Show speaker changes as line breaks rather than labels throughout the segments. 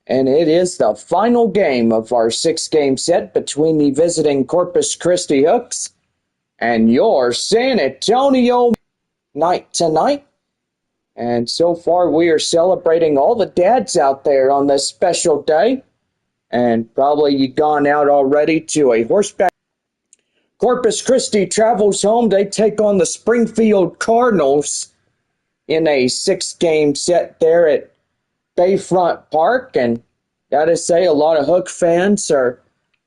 and it is the final game of our 6-game set between the visiting Corpus Christi Hooks and your San Antonio Knight tonight. And so far we are celebrating all the dads out there on this special day, and probably you've gone out already to a horseback. Corpus Christi travels home. They take on the Springfield Cardinals in a 6-game set there at Bayfront Park, and gotta say a lot of Hook fans are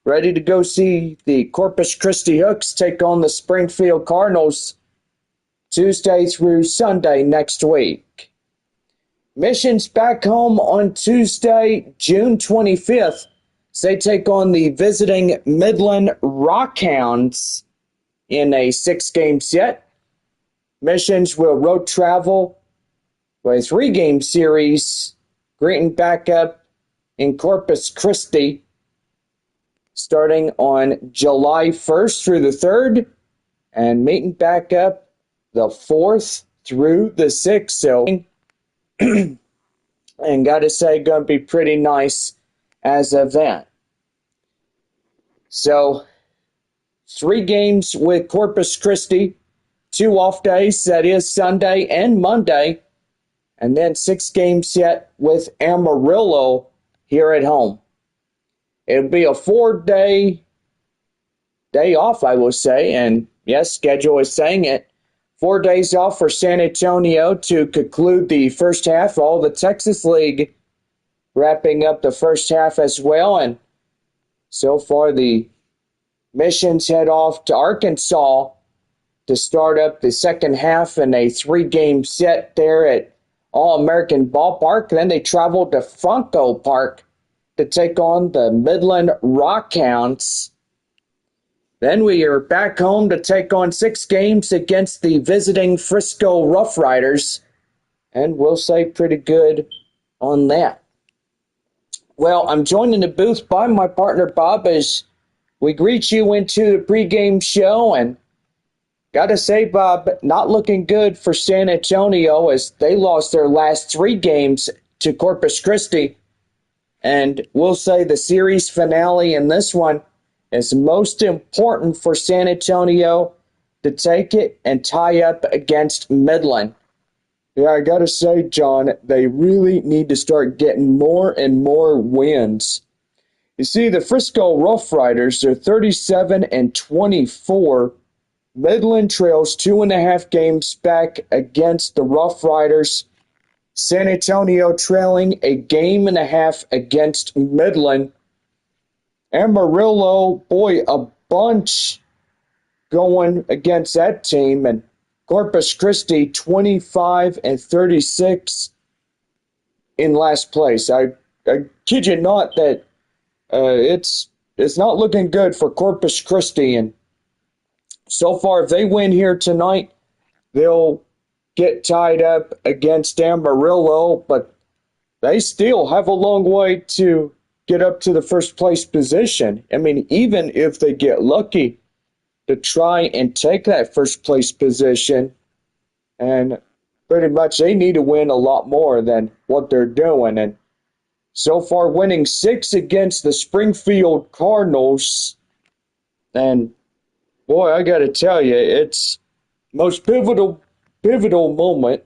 ready to go see the Corpus Christi Hooks take on the Springfield Cardinals Tuesday through Sunday next week. Mission's back home on Tuesday, June 25th. So they take on the visiting Midland Rockhounds in a 6-game set. Missions will road travel for a 3-game series, greeting back up in Corpus Christi starting on July 1st through the 3rd, and meeting back up the 4th through the 6th. So, and gotta say, gonna be pretty nice as an event. So, 3 games with Corpus Christi, 2 off days, that is Sunday and Monday, and then 6-game set with Amarillo here at home. It'll be a 4-day off, I will say, and yes, schedule is saying it. 4 days off for San Antonio to conclude the first half. All the Texas League wrapping up the first half as well, and so far the Missions head off to Arkansas to start up the second half in a 3-game set there at All-American Ballpark. Then they travel to Franco Park to take on the Midland Rockhounds. Then we are back home to take on 6 games against the visiting Frisco Rough Riders, and we'll say pretty good on that. Well, I'm joined in the booth by my partner Bob as we greet you into the pregame show, and gotta say, Bob, not looking good for San Antonio as they lost their last 3 games to Corpus Christi. And we'll say the series finale in this one is most important for San Antonio to take it and tie up against Midland. Yeah, I gotta say, John, they really need to start getting more and more wins. You see, the Frisco Rough Riders are 37-24. Midland trails 2.5 games back against the Rough Riders. San Antonio trailing 1.5 games against Midland. Amarillo, boy, a bunch going against that team. And Corpus Christi, 25-36 in last place. I kid you not that it's not looking good for Corpus Christi. And so far, if they win here tonight, they'll get tied up against Amarillo, but they still have a long way to get up to the first place position. I mean, even if they get lucky to try and take that first place position, and pretty much they need to win a lot more than what they're doing. And so far, winning 6 against the Springfield Cardinals, and boy, I got to tell you, it's most pivotal moment.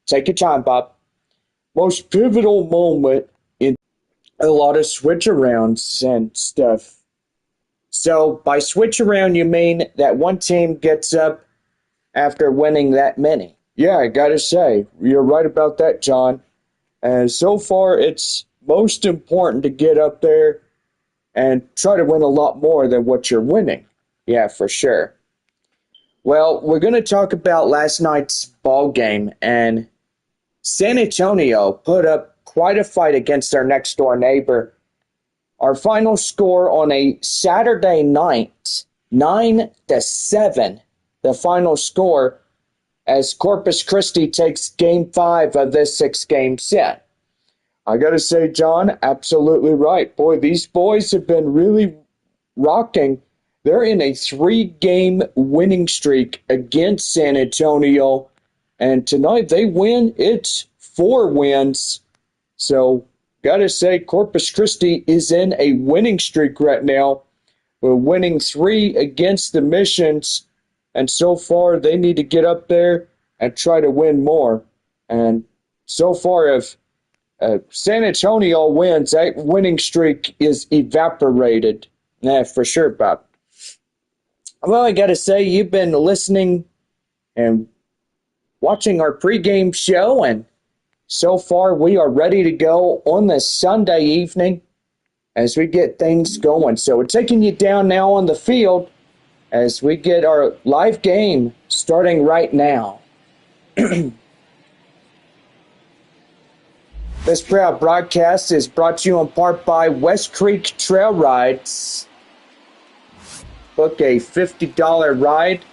Take your time, Bob. Most pivotal moment in a lot of switch-arounds and stuff. So by switch-around, you mean that one team gets up after winning that many. Yeah, I got to say, you're right about that, John. And so far, it's most important to get up there and try to win a lot more than what you're winning. Yeah, for sure. Well, we're going to talk about last night's ball game, and San Antonio put up quite a fight against their next-door neighbor. Our final score on a Saturday night, 9-7, the final score, as Corpus Christi takes Game 5 of this 6-game set. I got to say, John, absolutely right. Boy, these boys have been really rocking. They're in a 3-game winning streak against San Antonio, and tonight they win. It's 4 wins. So gotta say, Corpus Christi is in a winning streak right now. We're winning 3 against the Missions, and so far they need to get up there and try to win more. And so far, if San Antonio wins, that winning streak is evaporated. Yeah, for sure, Bob. Well, I gotta say, you've been listening and watching our pregame show, and so far we are ready to go on this Sunday evening as we get things going. So we're taking you down now on the field as we get our live game starting right now. This proud broadcast is brought to you in part by West Creek Trail Rides. Book a $50 ride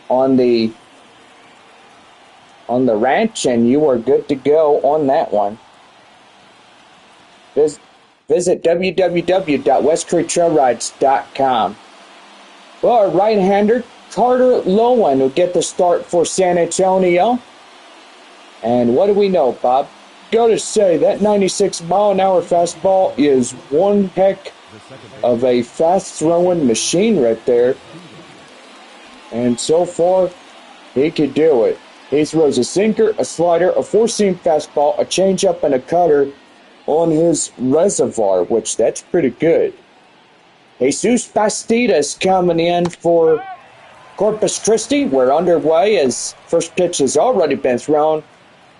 on the ranch and you are good to go on that one. Visit www.westcreektrailrides.com. Well, our right-hander, Carter Lowen, will get the start for San Antonio. And what do we know, Bob? Gotta say, that 96-mile-an-hour fastball is one heck of a fast-throwing machine right there. And so far, he could do it. He throws a sinker, a slider, a four-seam fastball, a changeup, and a cutter on his reservoir, which that's pretty good. Jesus Bastidas coming in for Corpus Christi. We're underway as first pitch has already been thrown,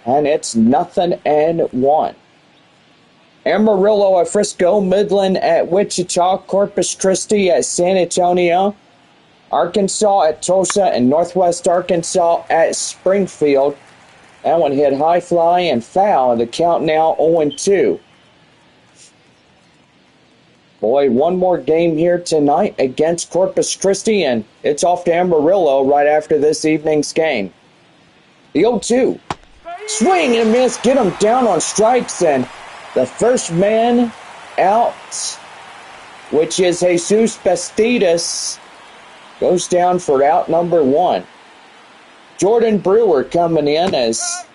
and it's 0-1. Amarillo at Frisco, Midland at Wichita, Corpus Christi at San Antonio, Arkansas at Tulsa, and Northwest Arkansas at Springfield. That one hit high fly and foul. The count now 0-2. Boy, one more game here tonight against Corpus Christi, and it's off to Amarillo right after this evening's game. The 0-2. Swing and a miss. Get him down on strikes, and the first man out, which is Jesus Bastidas, goes down for out number 1. Jordan Brewer coming in as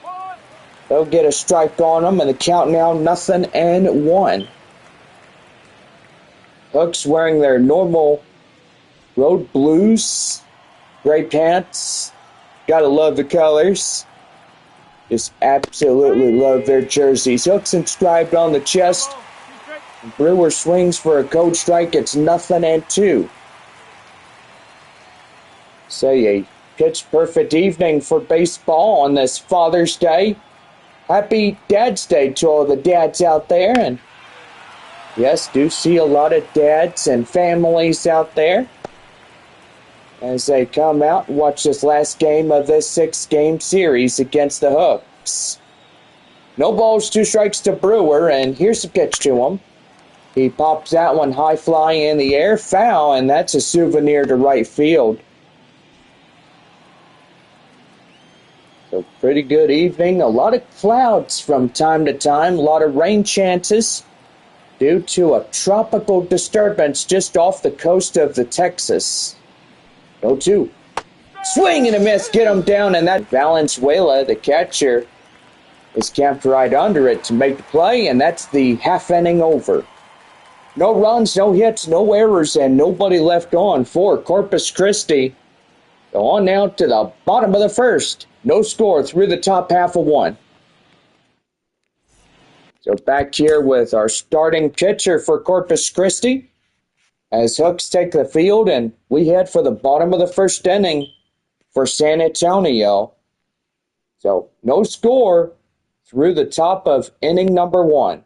they'll get a strike on him, and the count now 0-1. Hooks wearing their normal road blues, gray pants. Gotta love the colors. Just absolutely love their jerseys. Hooks inscribed on the chest. Brewer swings for a cold strike. It's 0-2. Say a pitch-perfect evening for baseball on this Father's Day. Happy Dad's Day to all the dads out there. And yes, do see a lot of dads and families out there as they come out and watch this last game of this 6-game series against the Hooks. No balls, 2 strikes to Brewer, and here's the pitch to him. He pops that one high fly in the air, foul, and that's a souvenir to right field. So pretty good evening. A lot of clouds from time to time, a lot of rain chances due to a tropical disturbance just off the coast of the Texas. 0-2. Swing and a miss, get him down, and that Valenzuela, the catcher, is camped right under it to make the play, and that's the half inning over. No runs, no hits, no errors, and nobody left on for Corpus Christi. So on now to the bottom of the first. No score through the top half of 1. So back here with our starting pitcher for Corpus Christi as Hooks take the field, and we head for the bottom of the first inning for San Antonio. So no score through the top of inning number 1.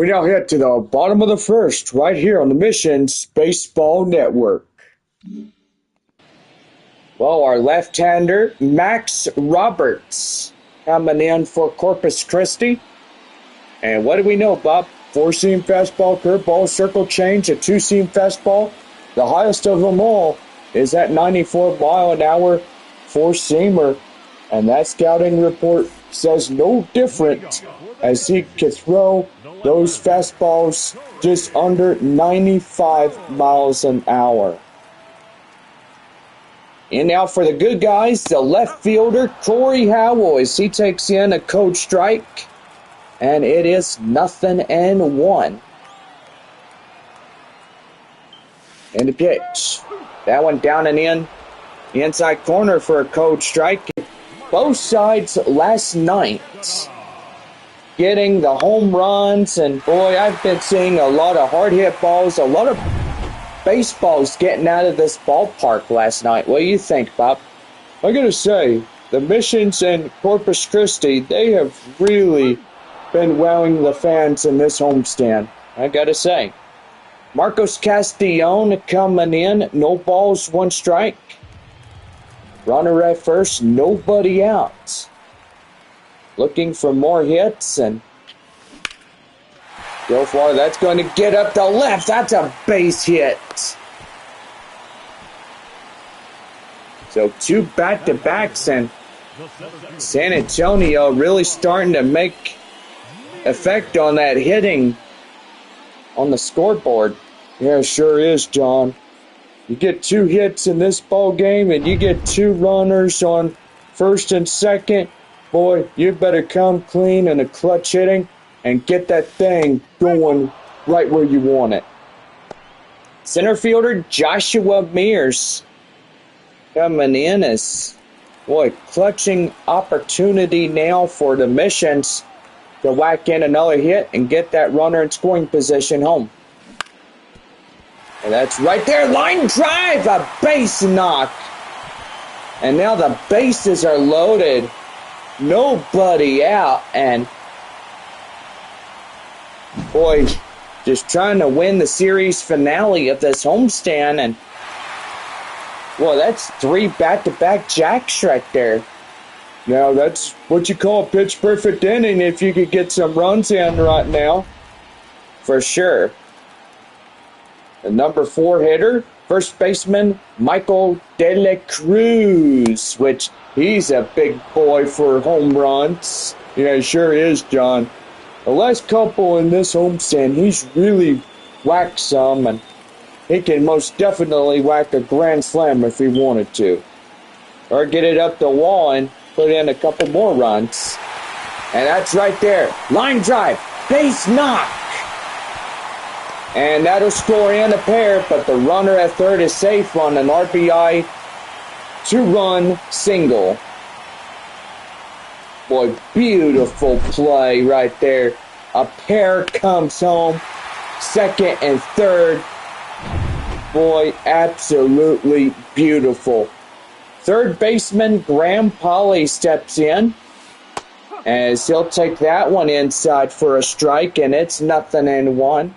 We now head to the bottom of the first, right here on the Missions Baseball Network. Well, our left-hander, Max Roberts, coming in for Corpus Christi. And what do we know, Bob? Four-seam fastball, curveball, circle change, a two-seam fastball. The highest of them all is that 94-mile-an-hour four-seamer. And that scouting report says no different, as he could throw those fastballs just under 95 miles an hour. And now for the good guys, the left fielder, Corey Howell, as he takes in a cold strike. And it is 0-1. And the pitch. That one down and in. Inside corner for a cold strike. Both sides last night getting the home runs. And boy, I've been seeing a lot of hard hit balls. A lot of baseballs getting out of this ballpark last night. What do you think, Bob? I gotta say, the Missions and Corpus Christi, they have really been wowing the fans in this homestand. I gotta say. Marcos Castillon coming in. No balls, one strike. Runner at first, nobody out. Looking for more hits, and so far that's going to get up the left. That's a base hit. So two back-to-backs, and San Antonio really starting to make effect on that hitting on the scoreboard. Yeah, it sure is, John. You get two hits in this ball game and you get two runners on first and second. Boy, you better come clean in a clutch hitting and get that thing going right where you want it. Center fielder Joshua Mears coming in as, boy, clutching opportunity now for the Missions to whack in another hit and get that runner in scoring position home. And that's right there, line drive, a base knock. And now the bases are loaded, nobody out, and boy, just trying to win the series finale of this homestand. And well, that's three back-to-back jacks right there. Now, that's what you call a pitch-perfect inning if you could get some runs in right now. For sure. The number 4 hitter, first baseman Michael De La Cruz, which he's a big boy for home runs. Yeah, he sure is, John. The last couple in this homestand, he's really whacked some, and he can most definitely whack a grand slam if he wanted to. Or get it up the wall and put in a couple more runs. And that's right there. Line drive. Base knock. And that'll score in a pair, but the runner at third is safe on an RBI 2-run single. Boy, beautiful play right there. A pair comes home. Second and third. Boy, absolutely beautiful. Third baseman Graham Polly steps in as he'll take that one inside for a strike, and it's 0-1.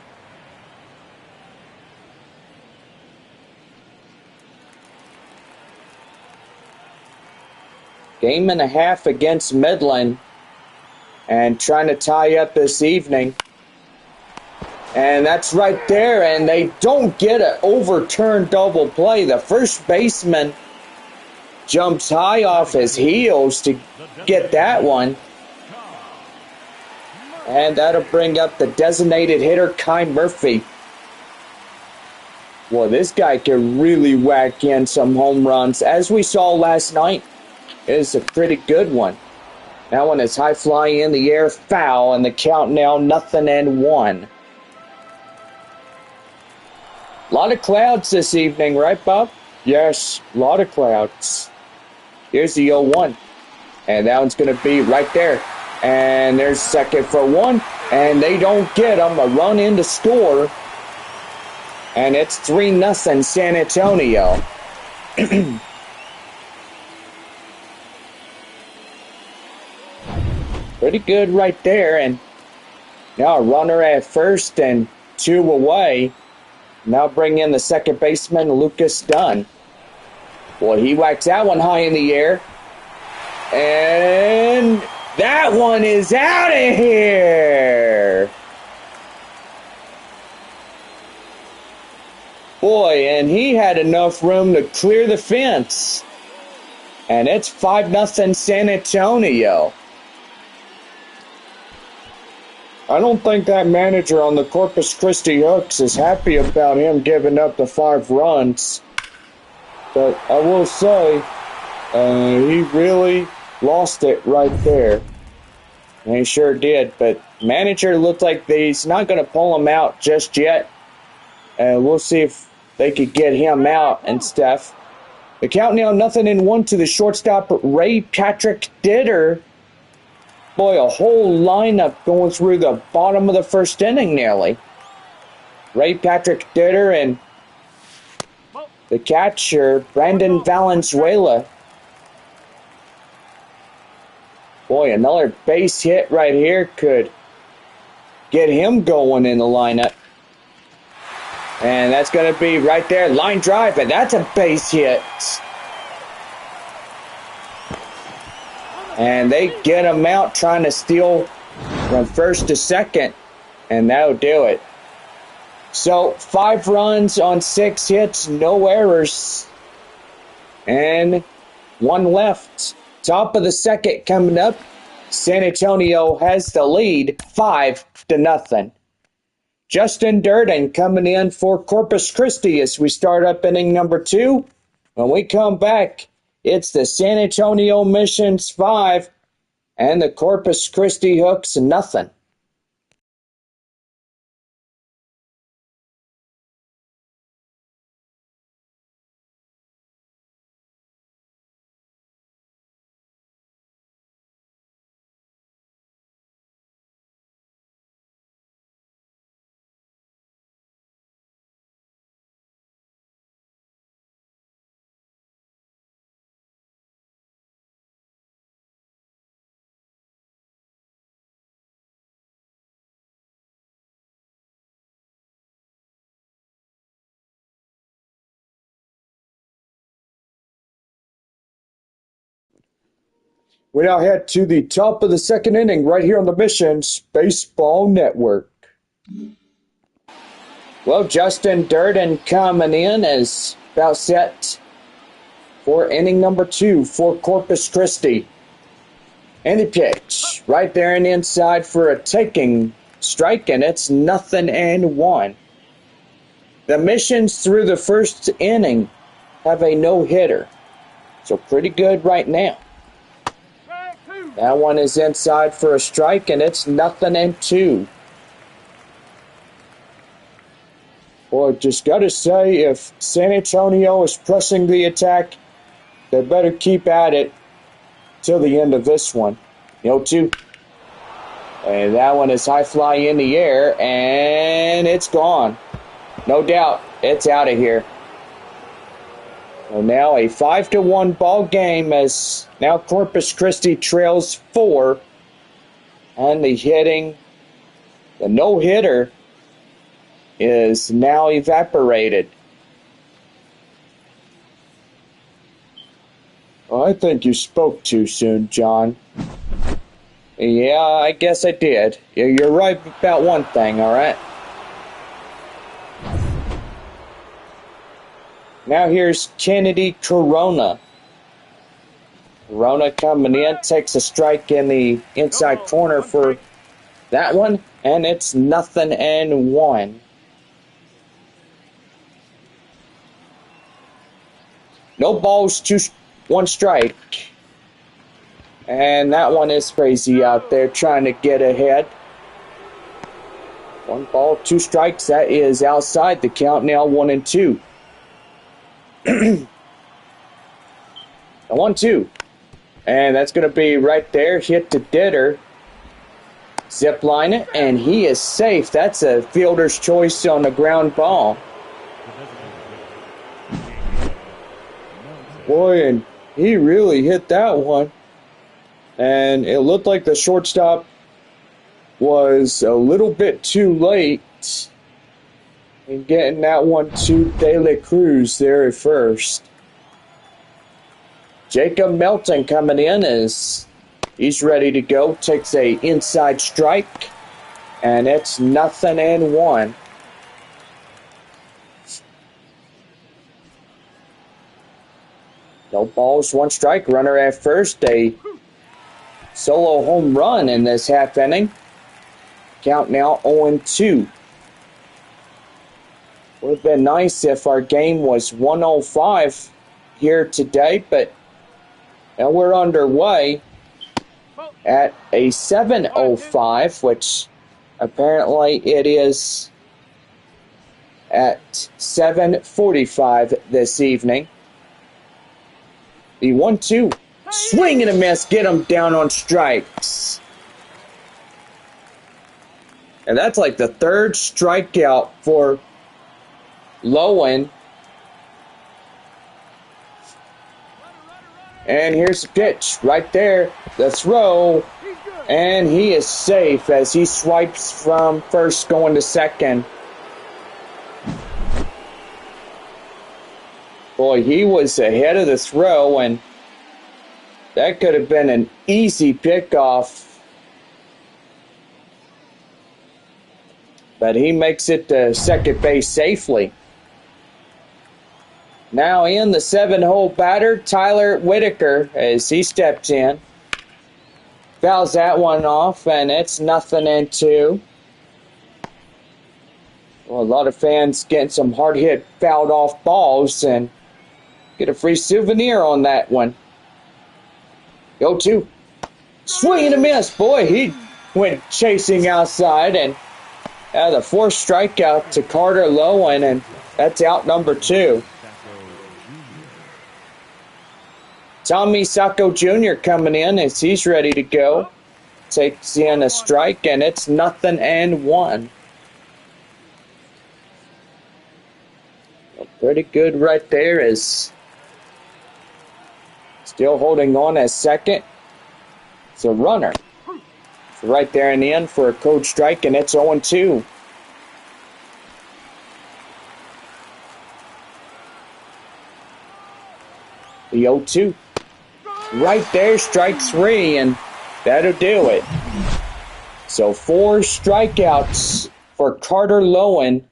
Game and a half against Midland, and trying to tie up this evening. And that's right there, and they don't get an overturned double play. The first baseman jumps high off his heels to get that one. And that'll bring up the designated hitter, Kai Murphy. Well, this guy can really whack in some home runs. As we saw last night, it is a pretty good one. That one is high flying in the air, foul, and the count now 0-1. A lot of clouds this evening, right, Bob? Yes, a lot of clouds. Here's the 0-1. And that one's going to be right there. And there's second for one. And they don't get them. A run in to score. And it's 3-0 San Antonio. Pretty good right there. And Now a runner at first and 2 away. Now bring in the second baseman, Lucas Dunn. Boy, he whacks that one high in the air. And that one is out of here. Boy, and he had enough room to clear the fence. And it's 5-0 San Antonio. I don't think that manager on the Corpus Christi Hooks is happy about him giving up the 5 runs. But I will say, he really lost it right there. And he sure did. But manager looked like he's not going to pull him out just yet. We'll see if they could get him out and stuff. The count now 0-1 to the shortstop, Ray Patrick Ditter. Boy, a whole lineup going through the bottom of the first inning nearly. Ray Patrick Ditter and the catcher, Brandon Valenzuela. Boy, another base hit right here could get him going in the lineup. And that's going to be right there, line drive, and that's a base hit. And they get him out trying to steal from first to second, and that'll do it. So 5 runs on 6 hits, no errors, and 1 left. Top of the second coming up. San Antonio has the lead, 5-0. Justin Durden coming in for Corpus Christi as we start up inning number 2. When we come back, it's the San Antonio Missions 5 and the Corpus Christi Hooks 0. We now head to the top of the second inning right here on the Missions Baseball Network. Well, Justin Durden coming in is about set for inning number 2 for Corpus Christi. And the pitch right there and inside for a taking strike, and it's 0-1. The Missions through the first inning have a no-hitter. So pretty good right now. That one is inside for a strike, and it's 0-2. Boy, just got to say, if San Antonio is pressing the attack, they better keep at it till the end of this one. 0-2. And that one is high fly in the air, and it's gone. No doubt, it's out of here. So now a 5-1 ball game as now Corpus Christi trails 4. And the no-hitter is now evaporated. Well, I think you spoke too soon, John. Yeah, I guess I did. You're right about one thing, all right? Now here's Kennedy Corona. Corona coming in, takes a strike in the inside corner for that one, and it's 0-1. No balls, 1 strike. And that one is crazy out there trying to get ahead. 1 ball, 2 strikes. That is outside the count now, 1-2. 1-2. And that's going to be right there. Hit to Ditter. Zip line it, and he is safe. That's a fielder's choice on the ground ball. Boy, and he really hit that one. And it looked like the shortstop was a little bit too late in getting that one to De La Cruz there at first. Jacob Melton coming in as he's ready to go. Takes a inside strike, and it's 0-1. No balls, one strike. Runner at first. A solo home run in this half inning. Count now 0-2. Would have been nice if our game was 105 here today, but now we're underway at a 7:05, which apparently it is at 7:45 this evening. The 1-2. Swing and a miss. Get him down on strikes. And that's like the third strikeout for Lowen. And here's the pitch right there. The throw. And he is safe as he swipes from first going to second. Boy, he was ahead of the throw, and that could have been an easy pickoff. But he makes it to second base safely. Now in the 7-hole batter, Tyler Whitaker, as he steps in. Fouls that one off, and it's 0-2. Well, a lot of fans getting some hard-hit, fouled off balls, and get a free souvenir on that one. 0-2. Swing and a miss. Boy, he went chasing outside, and the fourth strikeout to Carter Lowen, and that's out number 2. Tommy Sacco Jr. coming in as he's ready to go. Takes in a strike, and it's 0-1. Pretty good right there. Is still holding on as second. It's a runner. It's right there in the end for a code strike, and it's 0-2. The 0-2. Right there, strike 3, and that'll do it. So 4 strikeouts for Carter Lowen.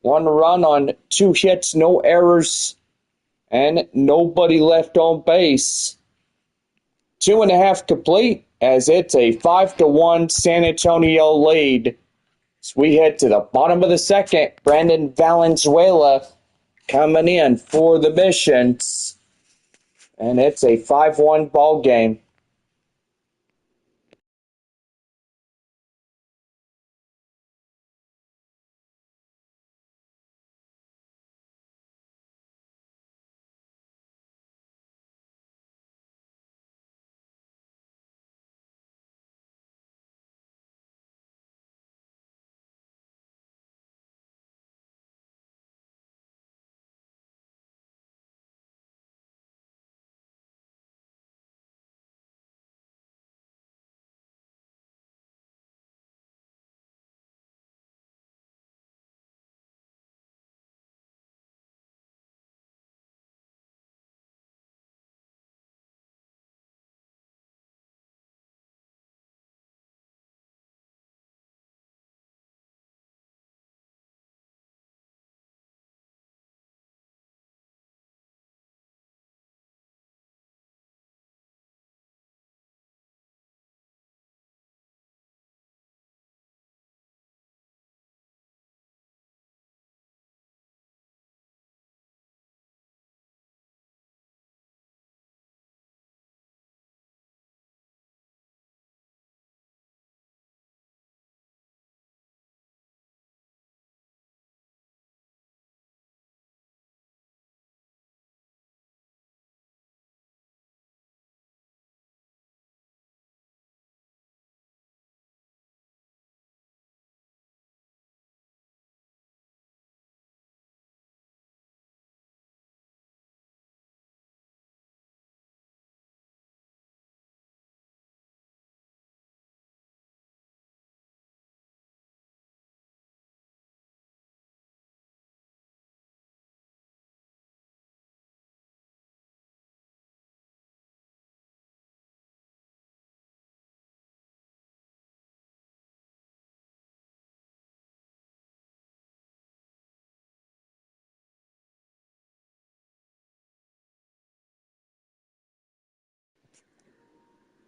1 run on 2 hits, no errors, and nobody left on base. 2.5 complete as it's a 5-1 San Antonio lead. As we head to the bottom of the second, Brandon Valenzuela coming in for the Missions. And it's a 5-1 ball game.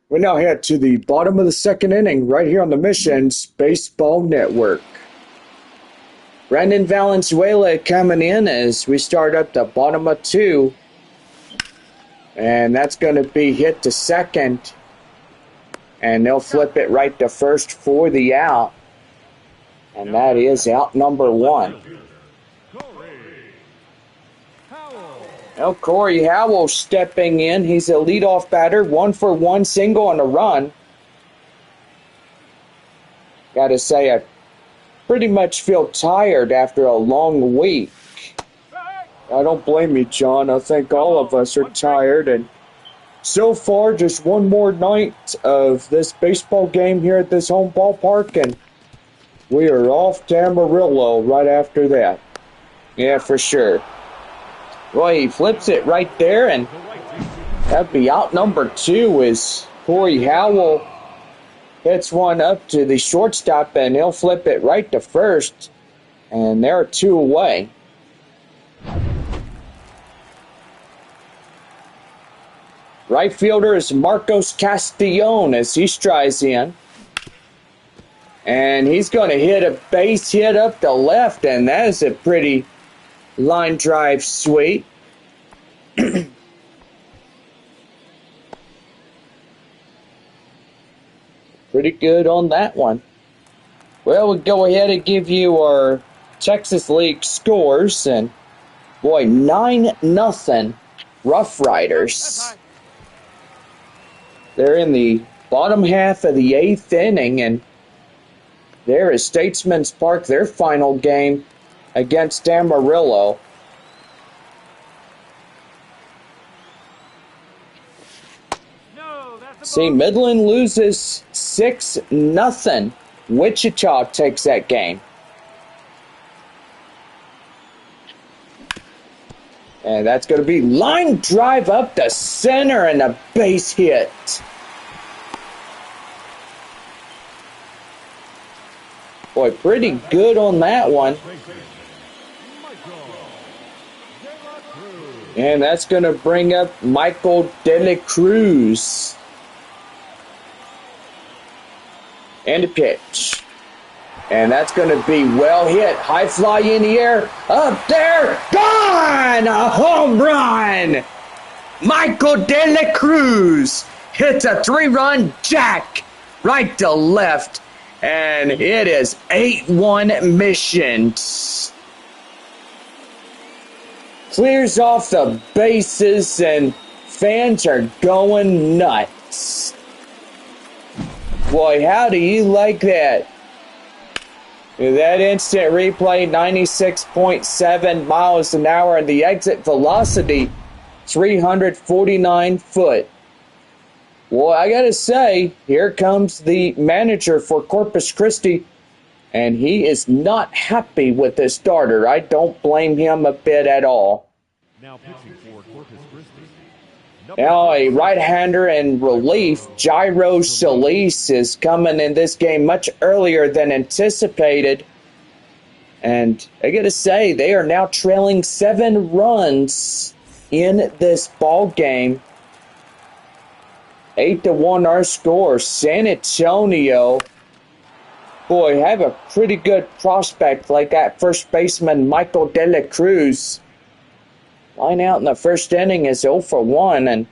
We now head to the bottom of the second inning right here on the Missions Baseball Network. Brandon Valenzuela coming in as we start up the bottom of 2. And that's going to be hit to second. And they'll flip it right to first for the out. And that is out number 1. Now Corey Howell stepping in. He's a leadoff batter. 1-for-1 single on a run. Gotta say, I pretty much feel tired after a long week. I don't blame you, John. I think all of us are tired. And so far, just one more night of this baseball game here at this home ballpark. And we are off to Amarillo right after that. Yeah, for sure. Boy, he flips it right there, and that'd be out number 2 as Corey Howell hits one up to the shortstop, and he'll flip it right to first, and they're 2 away. Right fielder is Marcos Castillon as he strides in. And he's going to hit a base hit up the left, and that is a pretty line drive sweep. Pretty good on that one. Well, we'll go ahead and give you our Texas League scores. And, boy, 9-0 Rough Riders. They're in the bottom half of the 8th inning, and there is Statesman's Park, their final game against Amarillo. See, Midland loses 6-0. Wichita takes that game. And that's going to be line drive up the center and a base hit. Boy, pretty good on that one. And that's going to bring up Michael De La Cruz. And a pitch. And that's going to be well hit. High fly in the air. Up there. Gone! A home run! Michael De La Cruz hits a 3-run jack right to left. And it is 8-1 Missions. Clears off the bases and fans are going nuts. Boy, how do you like that? That instant replay, 96.7 miles an hour, and the exit velocity, 349 foot. Well, I gotta say, here comes the manager for Corpus Christi, and he is not happy with this starter. I don't blame him a bit at all.
Now pitching for Corpus Christi.
Now a right-hander in relief, Jairo Solis, is coming in this game much earlier than anticipated. And I gotta say, they are now trailing 7 runs in this ball game. 8-1 our score. San Antonio, boy, have a pretty good prospect like that first baseman Michael De La Cruz. Line out in the first inning is 0-for-1, and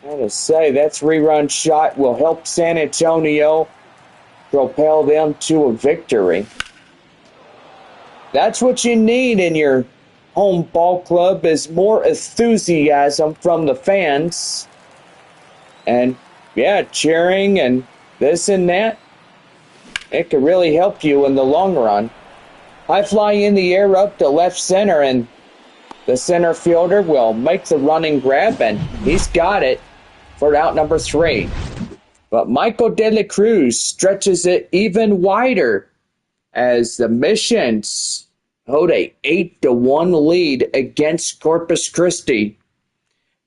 I gotta say, that 3-run shot will help San Antonio propel them to a victory. That's what you need in your home ball club, is more enthusiasm from the fans. And yeah, cheering and this and that, it could really help you in the long run. High fly in the air up to left center, and the center fielder will make the running grab, and he's got it for out number 3. But Michael De La Cruz stretches it even wider as the Missions hold a 8-1 lead against Corpus Christi.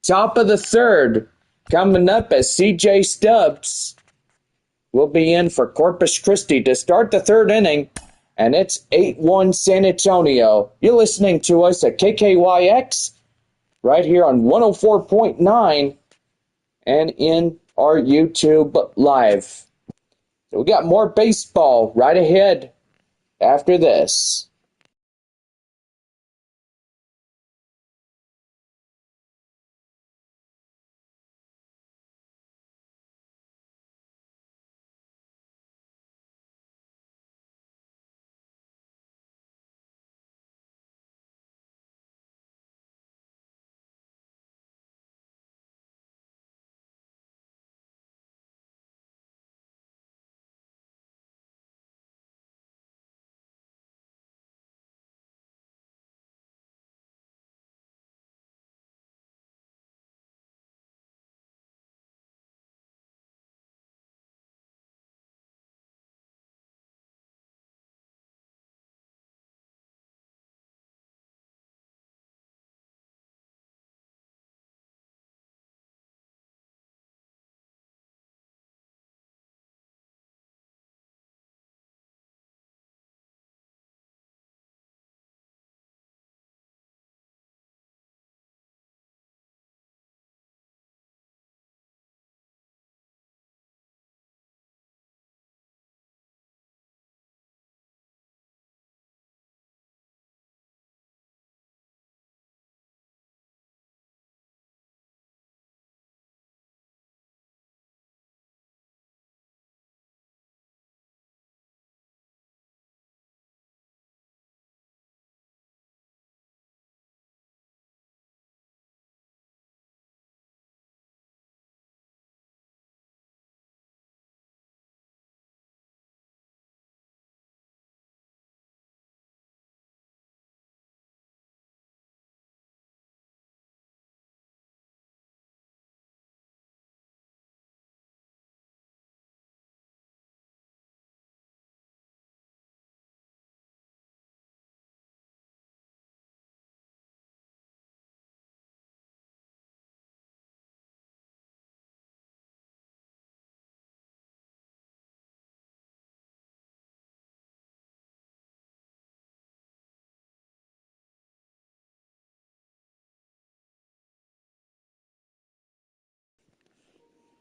Top of the third, coming up as CJ Stubbs will be in for Corpus Christi to start the third inning. And it's 8-1 San Antonio. You're listening to us at KKYX right here on 104.9 and in our YouTube Live. So we got more baseball right ahead after this.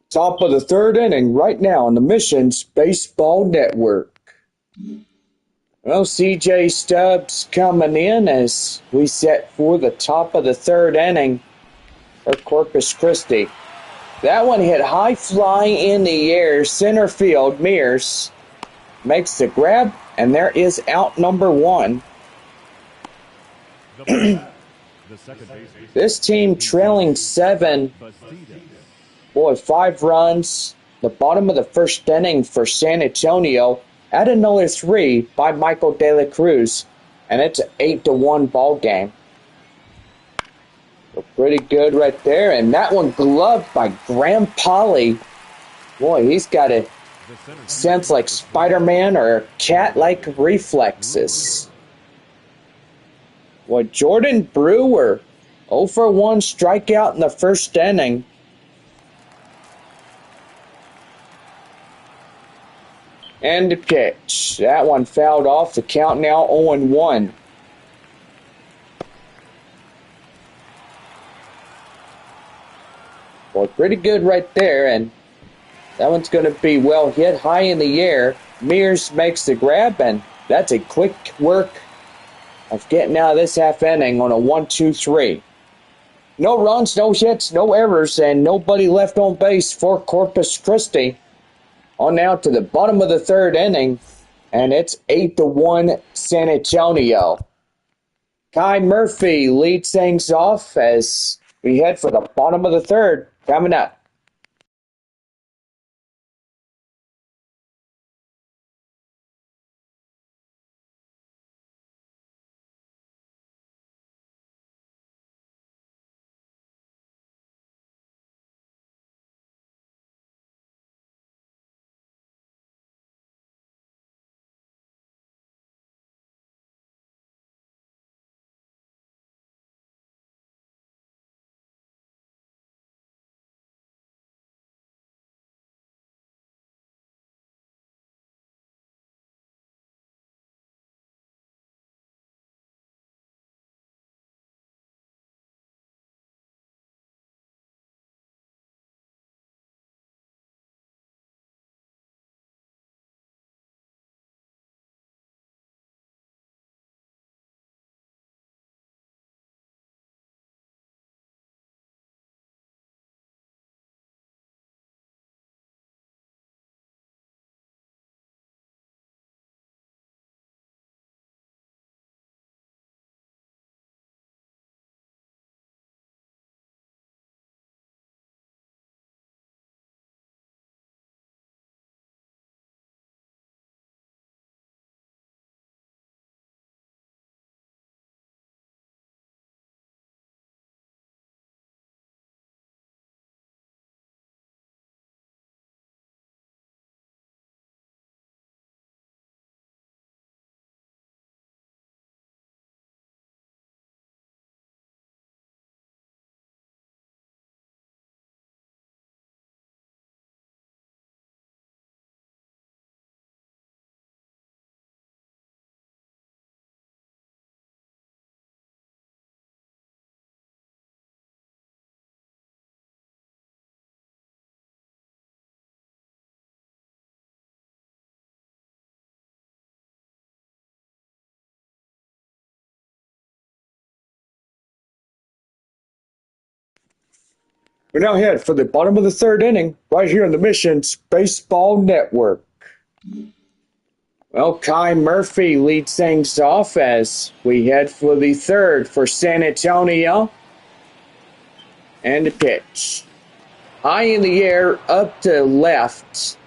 Top of the third inning right now on the Missions Baseball Network. Well, CJ Stubbs coming in as we set for the top of the third inning for Corpus Christi. That one hit high fly in the air, center field. Mears makes the grab, and there is out number one.
The second baseman.
This team trailing 7. Boy, 5 runs. The bottom of the first inning for San Antonio. Add another 3 by Michael De La Cruz, and it's an 8-1 ball game. So pretty good right there, and that one gloved by Graham Polly. Boy, he's got a sense like Spider-Man or cat-like reflexes. Boy, Jordan Brewer, 0 for 1 strikeout in the first inning. And the pitch. That one fouled off. The count now 0-1. Well, pretty good right there, and that one's going to be well hit high in the air. Mears makes the grab, and that's a quick work of getting out of this half inning on a 1-2-3. No runs, no hits, no errors, and nobody left on base for Corpus Christi. On now to the bottom of the third inning, and it's 8-1 San Antonio. Kai Murphy leads things off as we head for the bottom of the third coming up. We now head for the bottom of the third inning, right here on the Missions Baseball Network. Well, Kai Murphy leads things off as we head for the third for San Antonio. And the pitch. High in the air, up to left.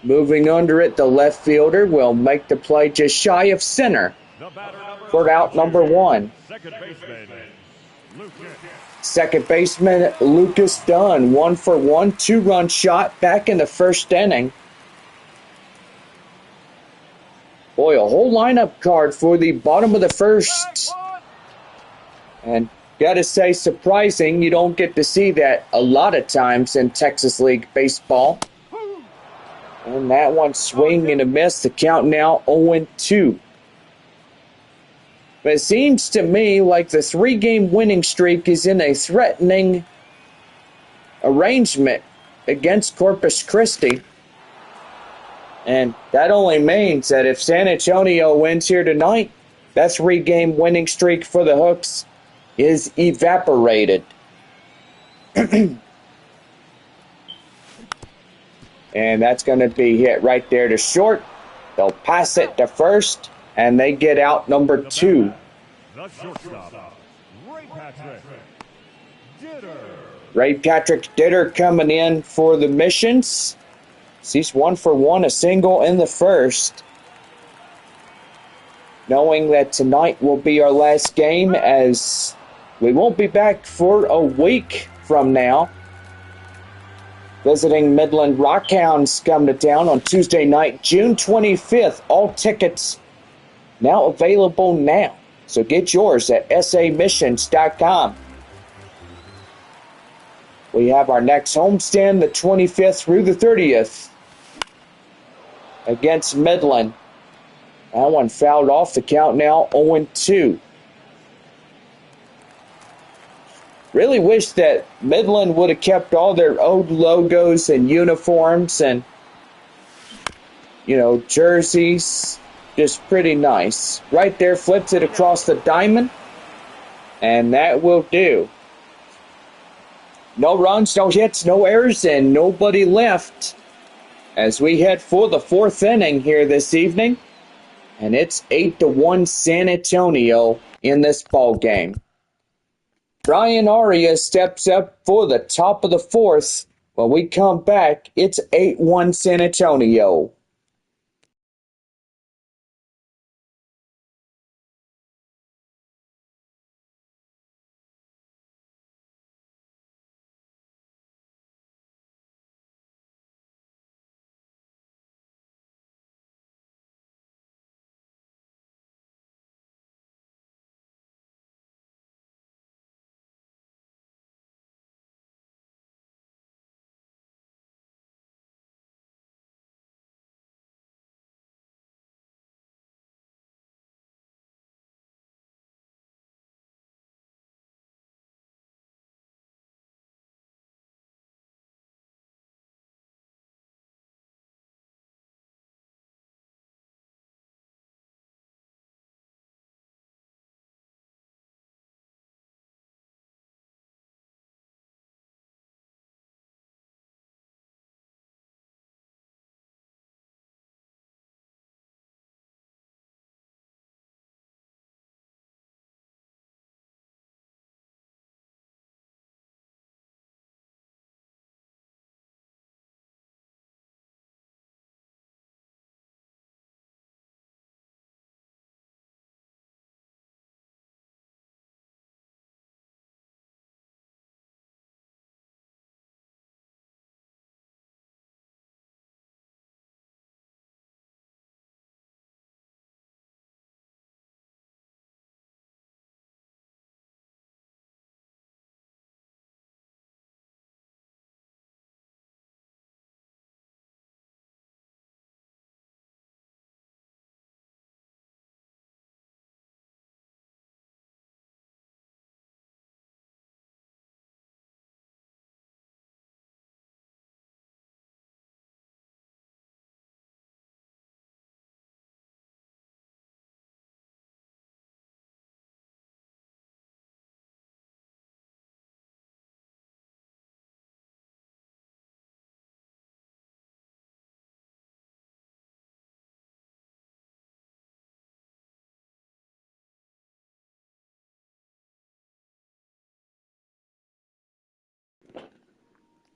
Moving under it, the left fielder will make the play just shy of center for out number one. Second baseman Lucas Dunn, 1-for-1, 2-run shot back in the first inning. Boy, a whole lineup card for the bottom of the first. And gotta say, surprising. You don't get to see that a lot of times in Texas League Baseball. And that one swing and a miss. The count now 0-2. But it seems to me like the 3-game winning streak is in a threatening arrangement against Corpus Christi. And that only means that if San Antonio wins here tonight, that 3-game winning streak for the Hooks is evaporated. And that's going to be hit right there to short. They'll pass it to first, and they get out number 2. Ray Patrick Ditter coming in for the Missions. He's 1-for-1, a single in the first. Knowing that tonight will be our last game, as we won't be back for a week from now. Visiting Midland Rockhounds come to town on Tuesday night, June 25th. All tickets now available now. So get yours at samissions.com. We have our next homestand the 25th through the 30th against Midland. That one fouled off, the count now 0-2. Really wish that Midland would have kept all their old logos and uniforms and, jerseys. Just pretty nice. Right there, flips it across the diamond. And that will do. No runs, no hits, no errors, and nobody left as we head for the 4th inning here this evening. And it's 8-1 San Antonio in this ball game. Brian Aria steps up for the top of the 4th. When we come back, it's 8-1 San Antonio.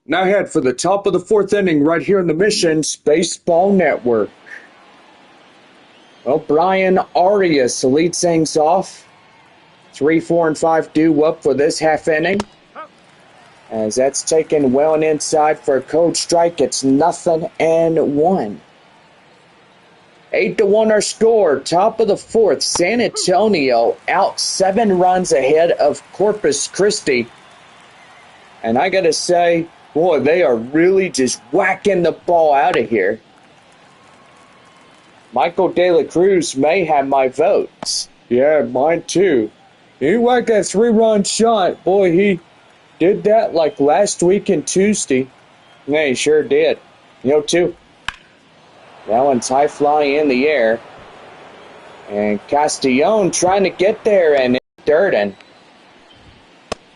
Now head for the top of the fourth inning right here in the Missions Baseball Network. Well, Brian Arias leads things off. 3, 4, and 5 due up for this half inning. As that's taken well and inside for a cold strike, it's 0-1. 8-1 our score. Top of the fourth, San Antonio out 7 runs ahead of Corpus Christi. And I gotta say, boy, they are really just whacking the ball out of here. Michael De La Cruz may have my votes. Yeah, mine too. He whacked that 3-run shot. Boy, he did that like last week and Tuesday. Yeah, he sure did. 0-2. That one's high fly in the air. And Castellon trying to get there, and it's Durden.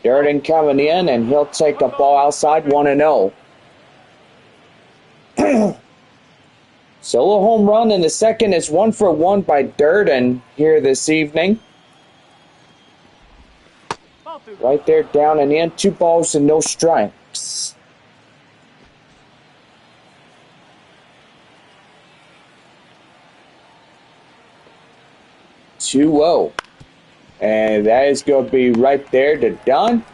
Durden coming in, and he'll take a ball outside 1-0. Solo home run in the second is 1-for-1 by Durden here this evening. Right there, down and in. 2 balls and no strikes. (2-0). And that is going to be right there to Dunn.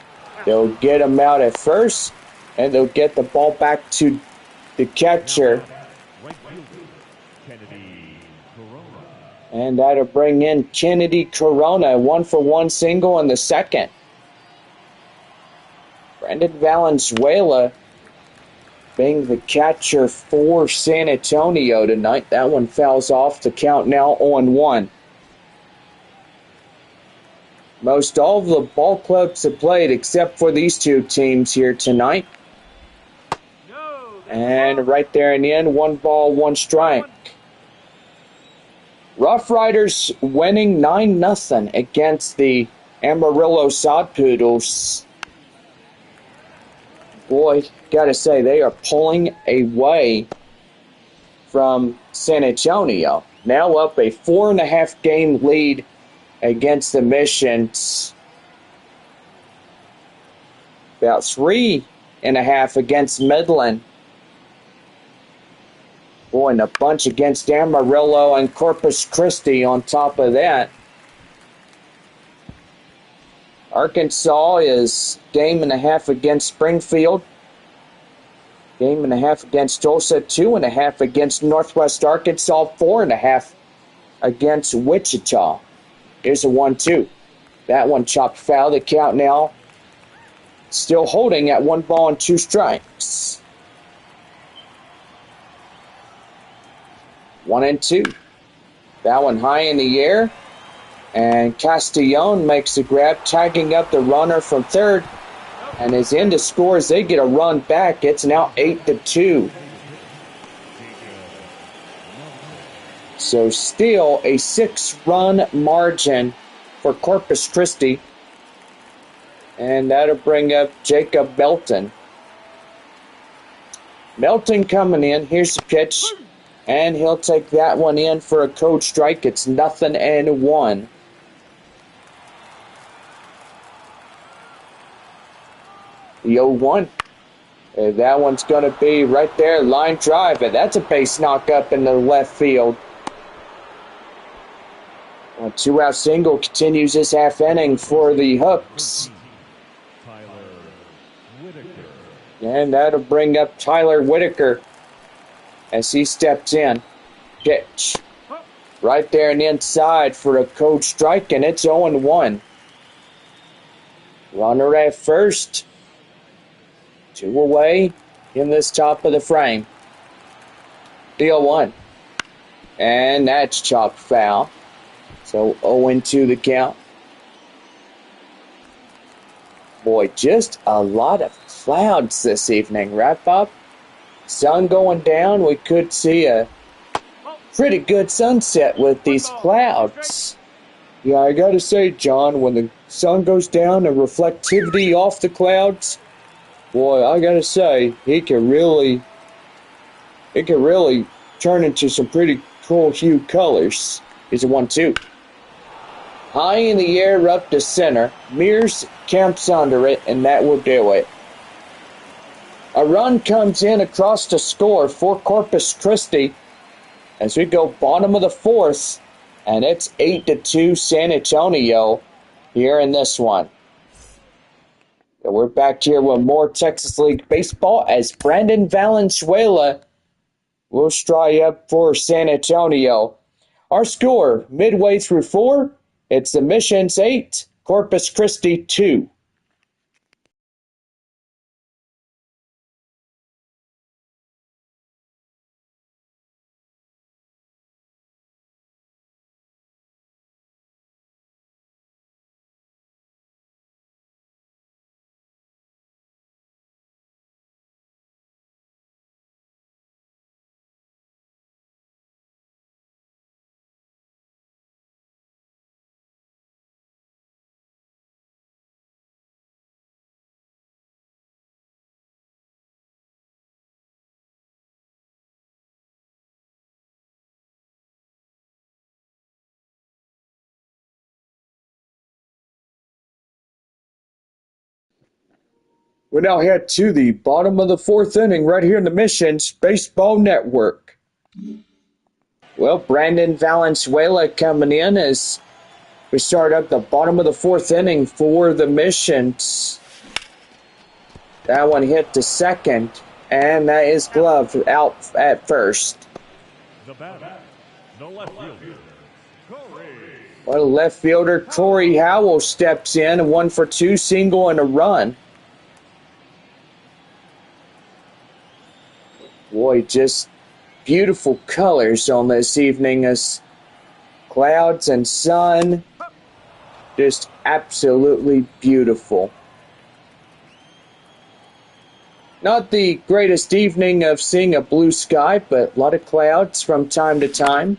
They'll get him out at first, and they'll get the ball back to the catcher. And that'll bring in Kennedy Corona, 1-for-1 single in the second. Brendan Valenzuela being the catcher for San Antonio tonight. That one fouls off. The count now 0-1. Most all of the ball clubs have played except for these 2 teams here tonight. And right there in the end, 1 ball, 1 strike. Rough Riders winning 9-0 against the Amarillo Sod Poodles. Boy, gotta say, they are pulling away from San Antonio. Now up a 4.5 game lead against the Missions. About 3.5 against Midland. Boy, and a bunch against Amarillo and Corpus Christi on top of that. Arkansas is 1.5 against Springfield. 1.5 against Tulsa. 2.5 against Northwest Arkansas. 4.5 against Wichita. Here's a 1-2. That one chopped foul. The count now still holding at 1 ball and 2 strikes. 1-2. That one high in the air. And Castellon makes the grab, tagging up the runner from third. And is in to score as they get a run back. It's now 8-2. So still a 6-run margin for Corpus Christi. And that'll bring up Jacob Melton. Melton coming in. Here's the pitch. And he'll take that one in for a cold strike. It's 0-1. The 0-1. That one's going to be right there, line drive. And that's a base knock up in the left field. A 2-out single continues this half inning for the Hooks. And that'll bring up Tyler Whitaker as he steps in. Pitch. Right there and inside for a cold strike, and it's 0-1. Runner at first. 2 away in this top of the frame. Deal 1. And that's chopped foul. So 0-2 the count. Boy, just a lot of clouds this evening, right, Bob? Sun going down. We could see a pretty good sunset with these clouds. Yeah, I gotta say, John, when the sun goes down and reflectivity off the clouds, boy, I gotta say, it can really turn into some pretty cool hue colors. Here's a 1-2. High in the air up to center. Mears camps under it, and that will do it. A run comes in across the score for Corpus Christi as we go bottom of the fourth, and it's 8-2 San Antonio here in this one. So we're back here with more Texas League baseball as Brandon Valenzuela will try up for San Antonio. Our score midway through 4, it's the Missions 8, Corpus Christi 2. We now head to the bottom of the fourth inning right here in the Missions Baseball Network. Well, Brandon Valenzuela coming in as we start up the bottom of the fourth inning for the Missions. That one hit to second, and that is gloved out at first.
The batter, the left fielder, Corey.
Well, left fielder Corey Howell steps in, a 1-for-2 single and a run. Boy, just beautiful colors on this evening as clouds and sun, just absolutely beautiful. Not the greatest evening of seeing a blue sky, but a lot of clouds from time to time.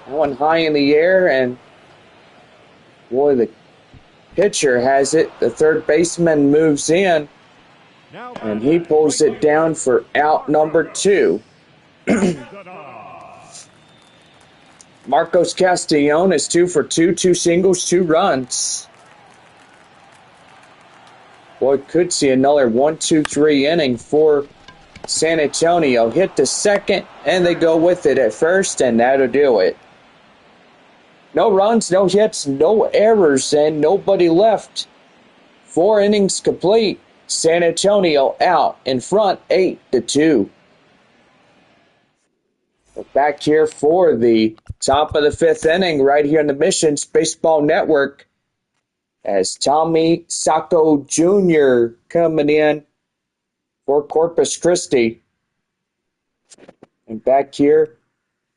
That one high in the air, and boy, the pitcher has it. The third baseman moves in, and he pulls it down for out number 2. Marcos Castellon is 2-for-2, 2 singles, 2 runs. Boy, could see another 1-2-3 inning for San Antonio. Hit to second, and they go with it at first, and that'll do it. No runs, no hits, no errors, and nobody left. 4 innings complete. San Antonio out in front, 8-2. We're back here for the top of the 5th inning right here in the Missions Baseball Network as Tommy Sacco Jr. coming in for Corpus Christi. And back here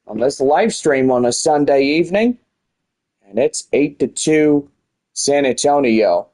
on this live stream on a Sunday evening, and it's 8-2 San Antonio.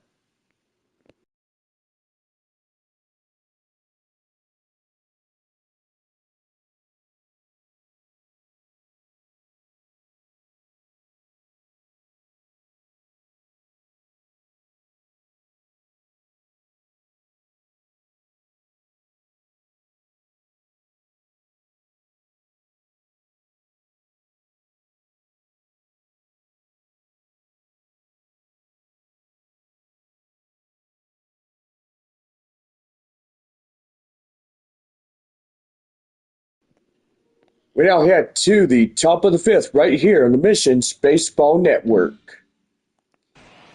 We now head to the top of the 5th right here on the Missions Baseball Network.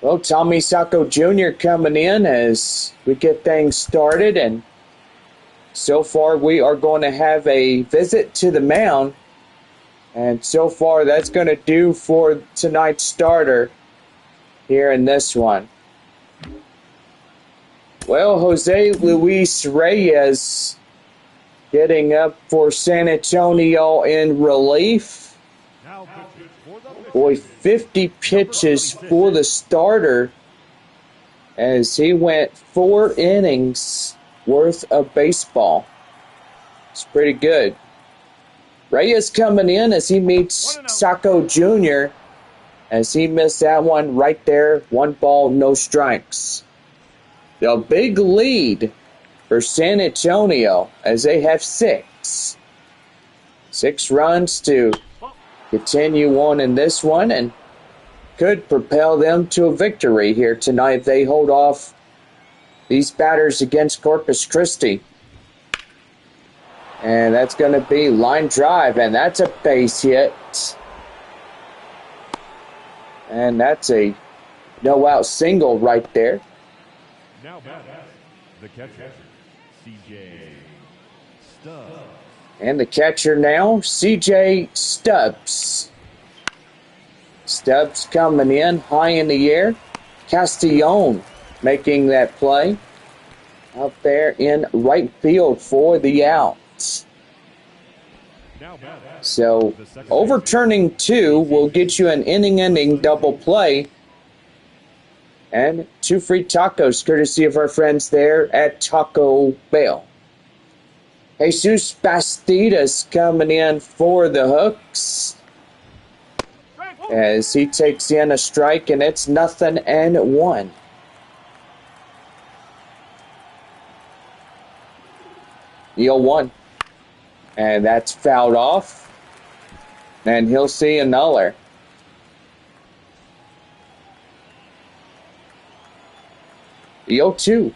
Well, Tommy Sacco Jr. coming in as we get things started, and so far we are going to have a visit to the mound, and so far that's going to do for tonight's starter here in this one. Well, Jose Luis Reyes getting up for San Antonio in relief. Boy, 50 pitches for the starter as he went 4 innings worth of baseball. It's pretty good. Reyes coming in as he meets Sacco Jr. as he missed that one right there. 1 ball, no strikes. The big lead for San Antonio as they have 6. 6 runs to continue on in this one and could propel them to a victory here tonight if they hold off these batters against Corpus Christi. And that's going to be line drive, and that's a base hit. And that's a no-out single right there.
Now back, the catcher, C.J. Stubbs.
And the catcher now, C.J. Stubbs. Stubbs coming in high in the air. Castillon making that play out there in right field for the out. So overturning two will get you an inning-ending double play and 2 free tacos courtesy of our friends there at Taco Bell. Jesus Bastidas coming in for the hooks as he takes in a strike, and it's 0-1. The 0-1. And that's fouled off. And he'll see another. The 0-2.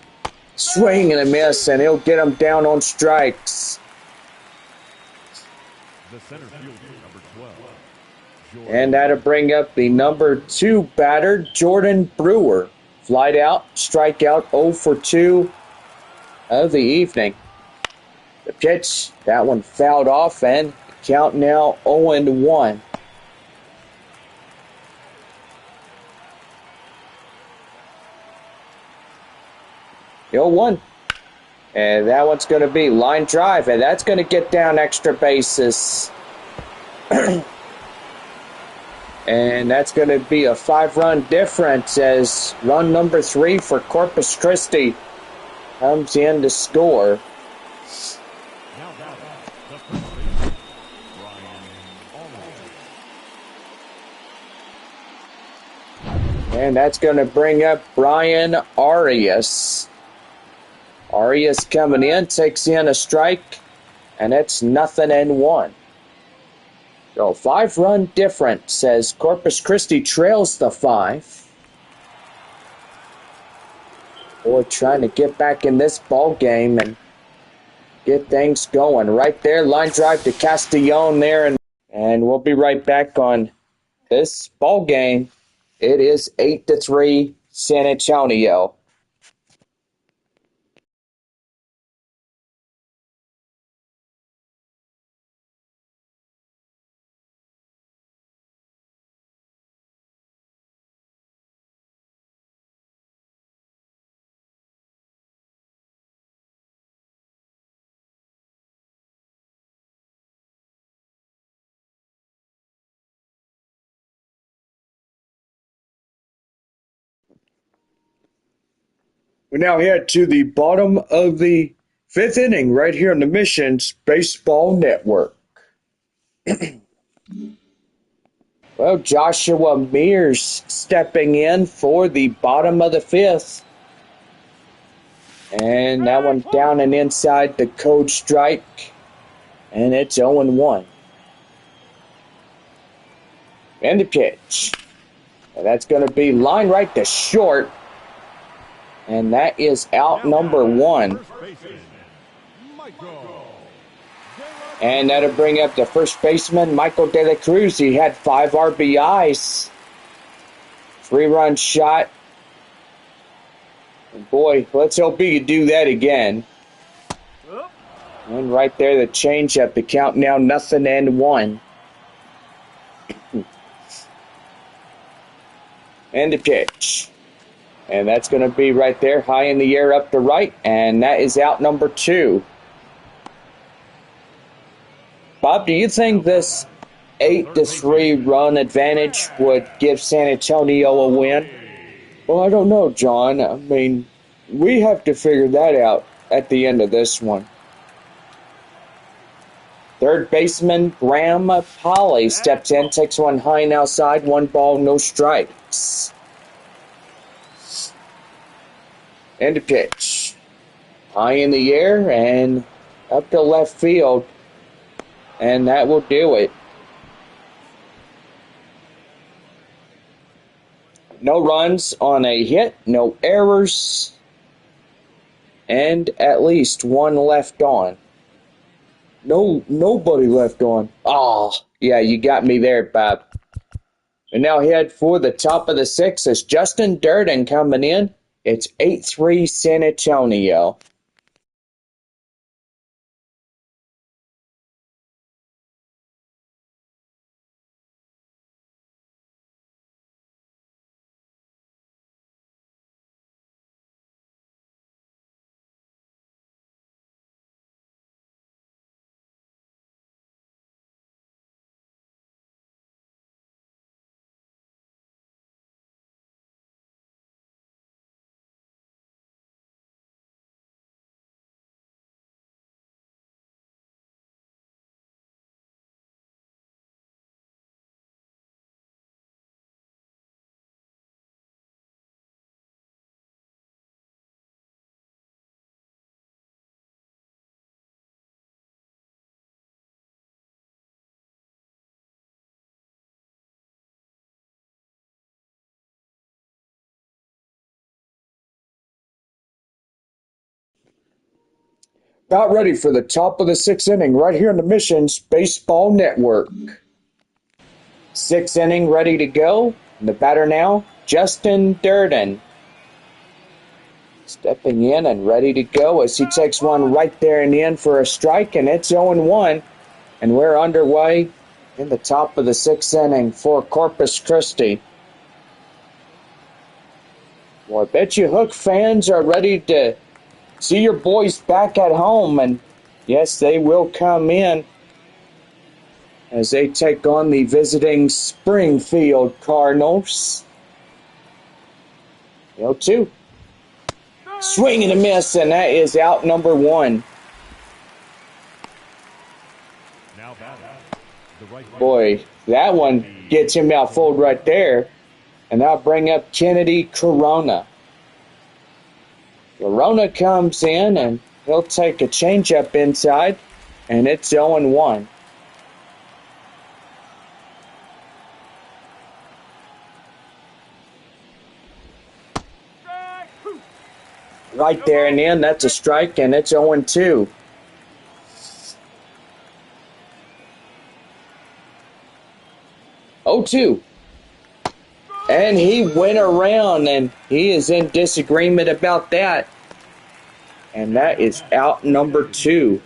Swing and a miss, and he'll get him down on strikes.
The center fielder, number 12.
And that'll bring up the number 2 batter, Jordan Brewer. Flied out, strikeout, 0 for 2 of the evening. The pitch, that one fouled off, and count now 0-1. The 0-1. And that one's going to be line drive, and that's going to get down extra bases. And that's going to be a 5-run difference as run number 3 for Corpus Christi comes in to score. And that's going to bring up Brian Arias. Arias coming in, takes in a strike, and it's 0-1. So 5-run difference as Corpus Christi trails the 5. Boy, trying to get back in this ball game and get things going. Right there, line drive to Castillon there, and we'll be right back on this ball game. It is 8-3 San Antonio. We now head to the bottom of the 5th inning right here on the Missions Baseball Network. Well, Joshua Mears stepping in for the bottom of the 5th. And that one down and inside the code strike. And it's 0-1. And the pitch. And that's going to be line right to short. And that is out number 1. And that'll bring up the first baseman, Michael De La Cruz. He had 5 RBIs. 3-run shot. And boy, let's hope he can do that again. And right there, the changeup. The count now 0-1. And the pitch. And that's going to be right there, high in the air up to right. And that is out number 2. Bob, do you think this 8-3 run advantage would give San Antonio a win? Well, I don't know, John. I mean, we have to figure that out at the end of this one. Third baseman Graham Polly steps in, takes one high and outside, 1 ball, no strikes. And the pitch. High in the air and up to left field. And that will do it. No runs on a hit, no errors. and at least one left on. No, nobody left on. Oh, yeah, you got me there, Bob. And now head for the top of the sixth as Justin Durden coming in. It's 8-3 San Antonio. About ready for the top of the sixth inning right here on the Missions Baseball Network. Sixth inning ready to go. And the batter now, Justin Durden. Stepping in and ready to go as he takes one right there in the end for a strike, and it's 0-1. And we're underway in the top of the sixth inning for Corpus Christi. Well, I bet you Hook fans are ready to see your boys back at home, and yes, they will come in as they take on the visiting Springfield Cardinals. 0-2. Swing and a miss, and that is out number one.
Now batting, the right
Boy, that one gets him outfold right there. And now bring up Kennedy Corona. Corona comes in, and he'll take a changeup inside, and it's 0-1. Right there and in, that's a strike, and it's 0-2. Oh, 2. And he went around, and he is in disagreement about that. And that is out number 2.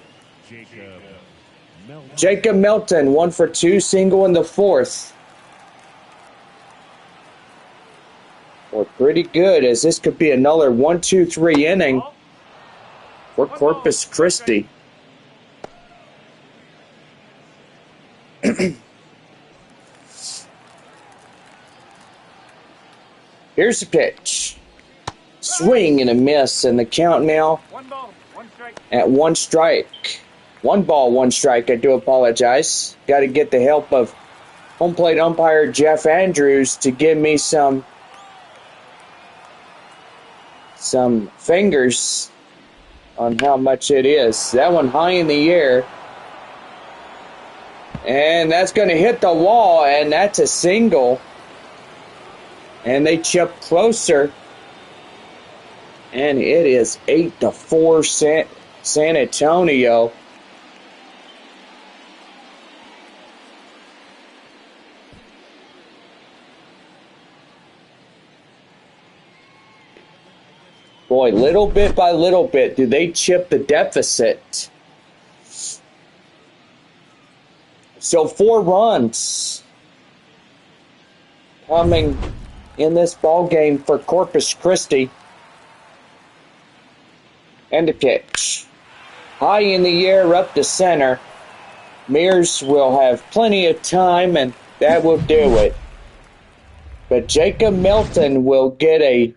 Jacob Melton, 1 for 2, single in the fourth. Well, pretty good, as this could be another 1-2-3 inning for Corpus Christi. Here's the pitch. Swing and a miss, and the count now at 1 strike. 1 ball, 1 strike, I do apologize. Got to get the help of home plate umpire Jeff Andrews to give me some fingers on how much it is. That one high in the air. And that's going to hit the wall, and that's a single. And they chip closer. And it is 8-4 San Antonio. Boy, little bit by little bit, do they chip the deficit. So 4 runs coming in this ball game for Corpus Christi. And the pitch. High in the air, up to center. Mears will have plenty of time, and that will do it. But Jacob Melton will get a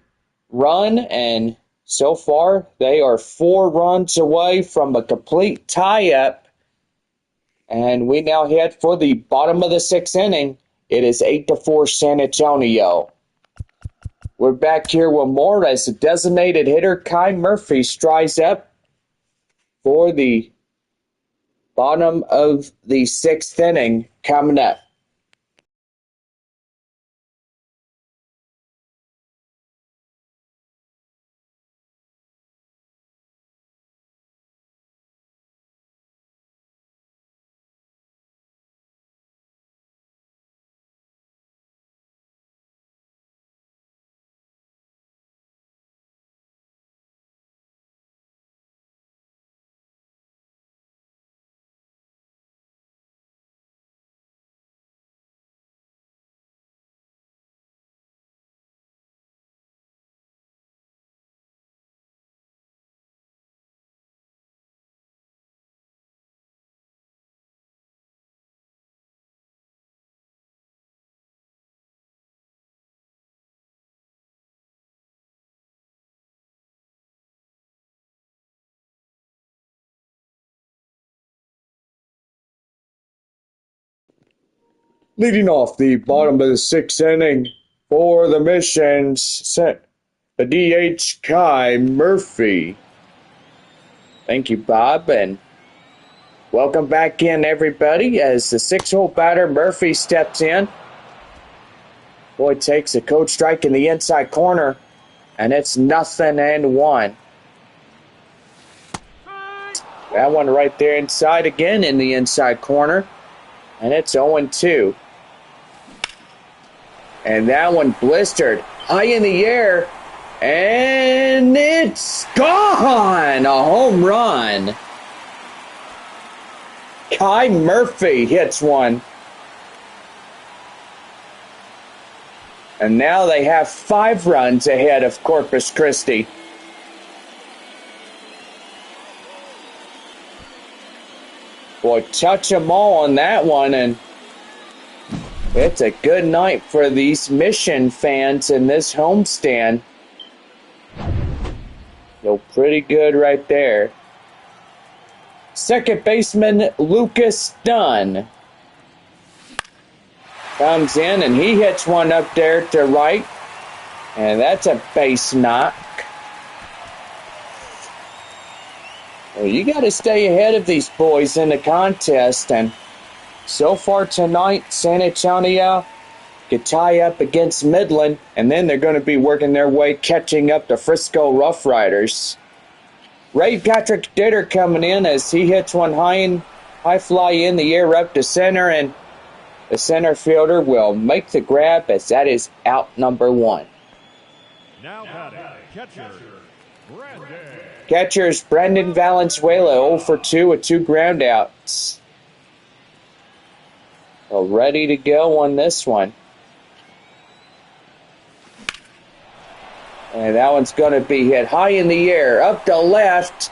run, and so far they are 4 runs away from a complete tie-up. And we now head for the bottom of the 6th inning. It is 8-4 San Antonio. We're back here with more as the designated hitter Kai Murphy strides up for the bottom of the 6th inning coming up. Leading off the bottom of the sixth inning for the Missions, sent the DH Kai Murphy. Thank you, Bob, and welcome back in, everybody, as the 6-hole batter Murphy steps in. Boy takes a cold strike in the inside corner, and it's 0-1. That one right there inside again in the inside corner, and it's 0-2. And that one blistered high in the air, and it's gone! A home run. Kai Murphy hits one. And now they have 5 runs ahead of Corpus Christi. Boy, touch them all on that one, and it's a good night for these Mission fans in this homestand. Feel pretty good right there. Second baseman Lucas Dunn comes in, and he hits one up there to right, and that's a base knock. Well, you got to stay ahead of these boys in the contest, and so far tonight, San Antonio could tie up against Midland, and then they're going to be working their way catching up to Frisco Rough Riders. Ray Patrick Ditter coming in as he hits one high fly in the air up to center, and the center fielder will make the grab as that is out number 1.
Now batting, catcher, Brandon.
Catcher's Brendan Valenzuela, 0 for 2 with 2 groundouts. Well, ready to go on this one. And that one's going to be hit high in the air, up to left,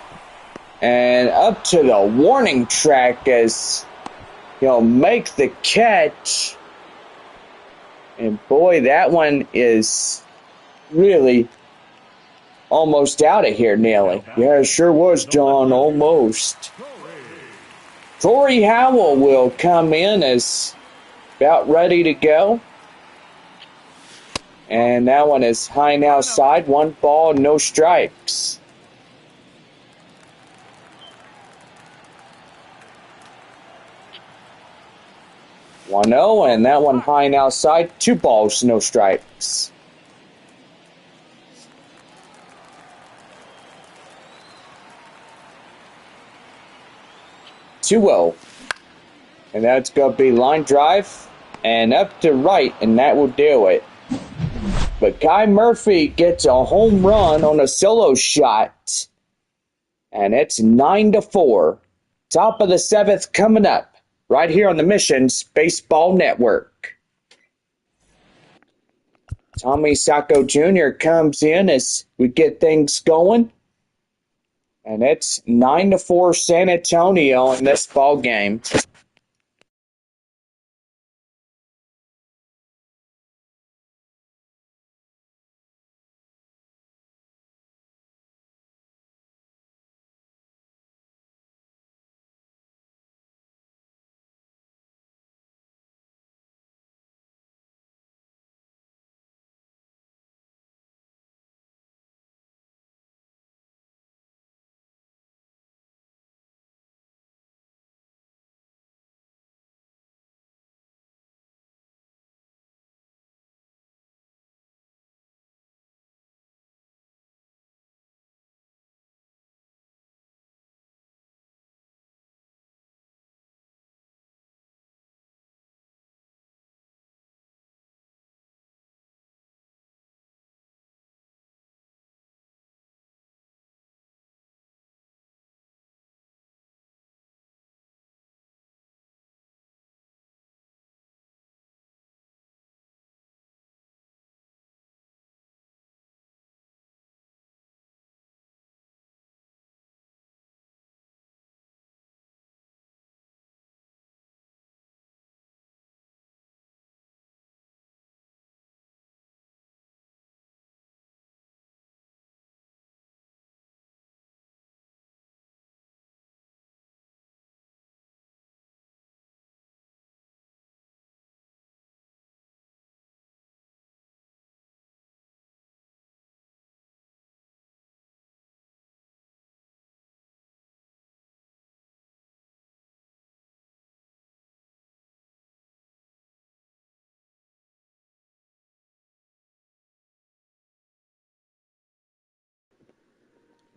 and up to the warning track as he'll make the catch. And boy, that one is really almost out of here, nearly. Yeah, it sure was, John, almost. Torrey Howell will come in as about ready to go. And that one is high and outside. 1 ball, no strikes. One 0, and that one high and outside. 2 balls, no strikes. Two 0. And that's going to be line drive and up to right, and that will do it. But Kai Murphy gets a home run on a solo shot, and it's 9-4. Top of the 7th coming up right here on the Missions Baseball Network. Tommy Sacco Jr. comes in as we get things going, and it's 9-4 San Antonio in this ball game.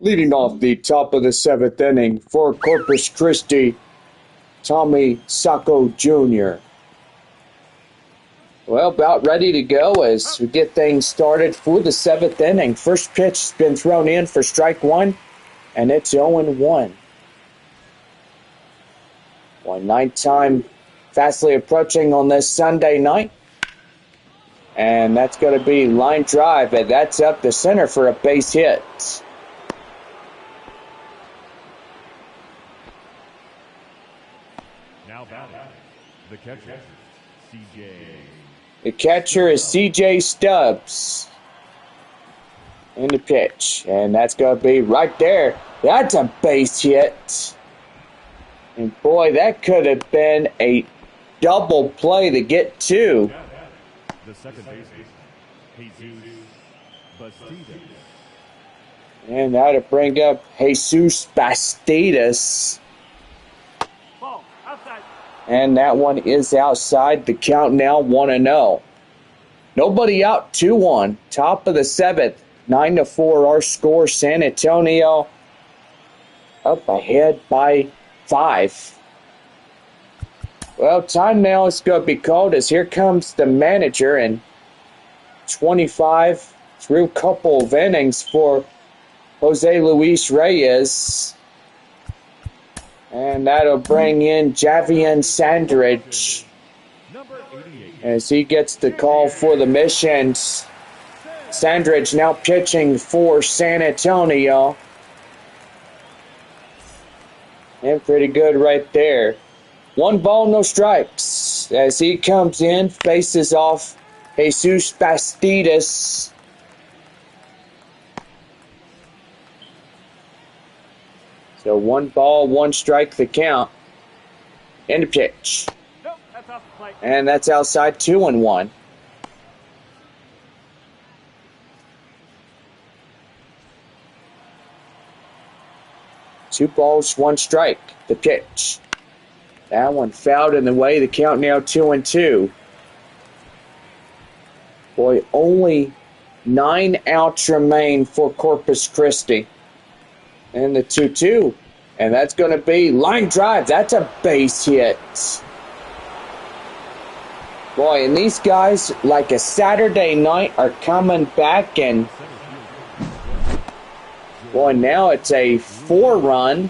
Leading off the top of the seventh inning for Corpus Christi, Tommy Sacco Jr. Well, about ready to go as we get things started for the seventh inning. First pitch has been thrown in for strike one, and it's 0-1. Nighttime fastly approaching on this Sunday night. And that's going to be line drive, and that's up the center for a base hit.
Now batting, the catcher, CJ.
The catcher is CJ Stubbs. In the pitch, and that's going to be right there. That's a base hit. And boy, that could have been a double play to get two.
The second baseman, Jesus Bastidas.
And that'll bring up Jesus Bastidas.
Ball, outside.
And that one is outside. The count now 1-0. Nobody out, 2-1. Top of the seventh. 9-4 our score. San Antonio up ahead by 5. Well, time now is going to be called as here comes the manager, and 25 through a couple of innings for Jose Luis Reyes. And that'll bring in Javier Sandridge as he gets the call for the missions. Sandridge now pitching for San Antonio. And pretty good right there. 1 ball, no strikes. As he comes in, faces off Jesus Bastidas. So 1 ball, 1 strike the count. And the pitch.
Nope, that's off the plate.
And that's outside, 2-1. Two balls, 1 strike. The pitch. That one fouled in the way. The count now 2-2. Boy, only 9 outs remain for Corpus Christi. And the 2-2. And that's going to be line drive. That's a base hit. Boy, and these guys, like a Saturday night, are coming back. And boy, now it's a 4-run.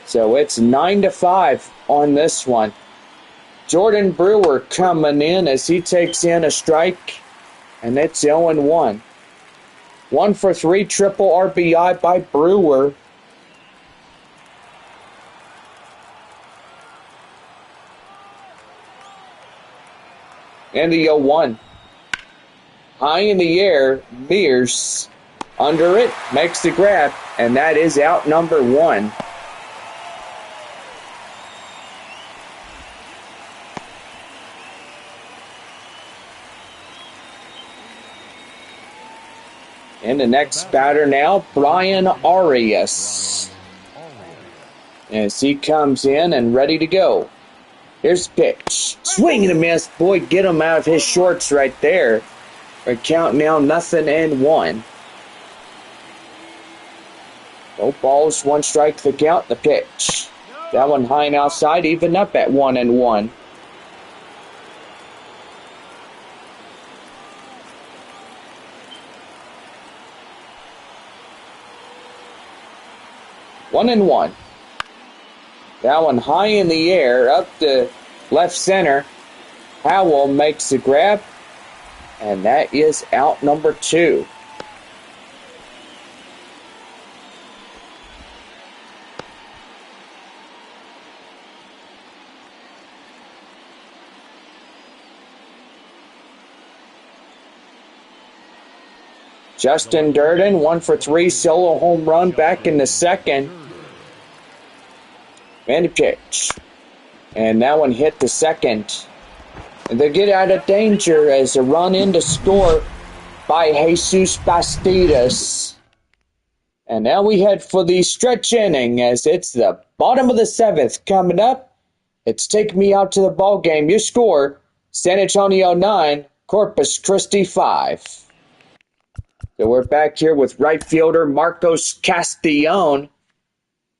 So it's 9-5 on this one. Jordan Brewer coming in as he takes in a strike, and it's 0-1. 1 for 3, triple RBI by Brewer. And the 0-1. High in the air, Mears under it, makes the grab, and that is out number 1. And the next batter now, Brian Arias. As he comes in and ready to go. Here's the pitch. Swing and a miss. Boy, get him out of his shorts right there. A count now 0-1. No balls, 1 strike the count. The pitch. That one high and outside, even up at 1-1. One and one. That one high in the air, up to left center. Howell makes the grab, and that is out number 2. Justin Durden, 1 for 3, solo home run back in the second. And the pitch. And that one hit the second. And they get out of danger as a run in to score by Jesus Bastidas. And now we head for the stretch inning as it's the bottom of the 7th coming up. It's Take Me Out to the Ball Game. Your score, San Antonio 9, Corpus Christi 5. So we're back here with right fielder Marcos Castillon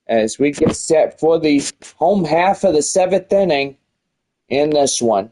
as we get set for the home half of the 7th inning in this one.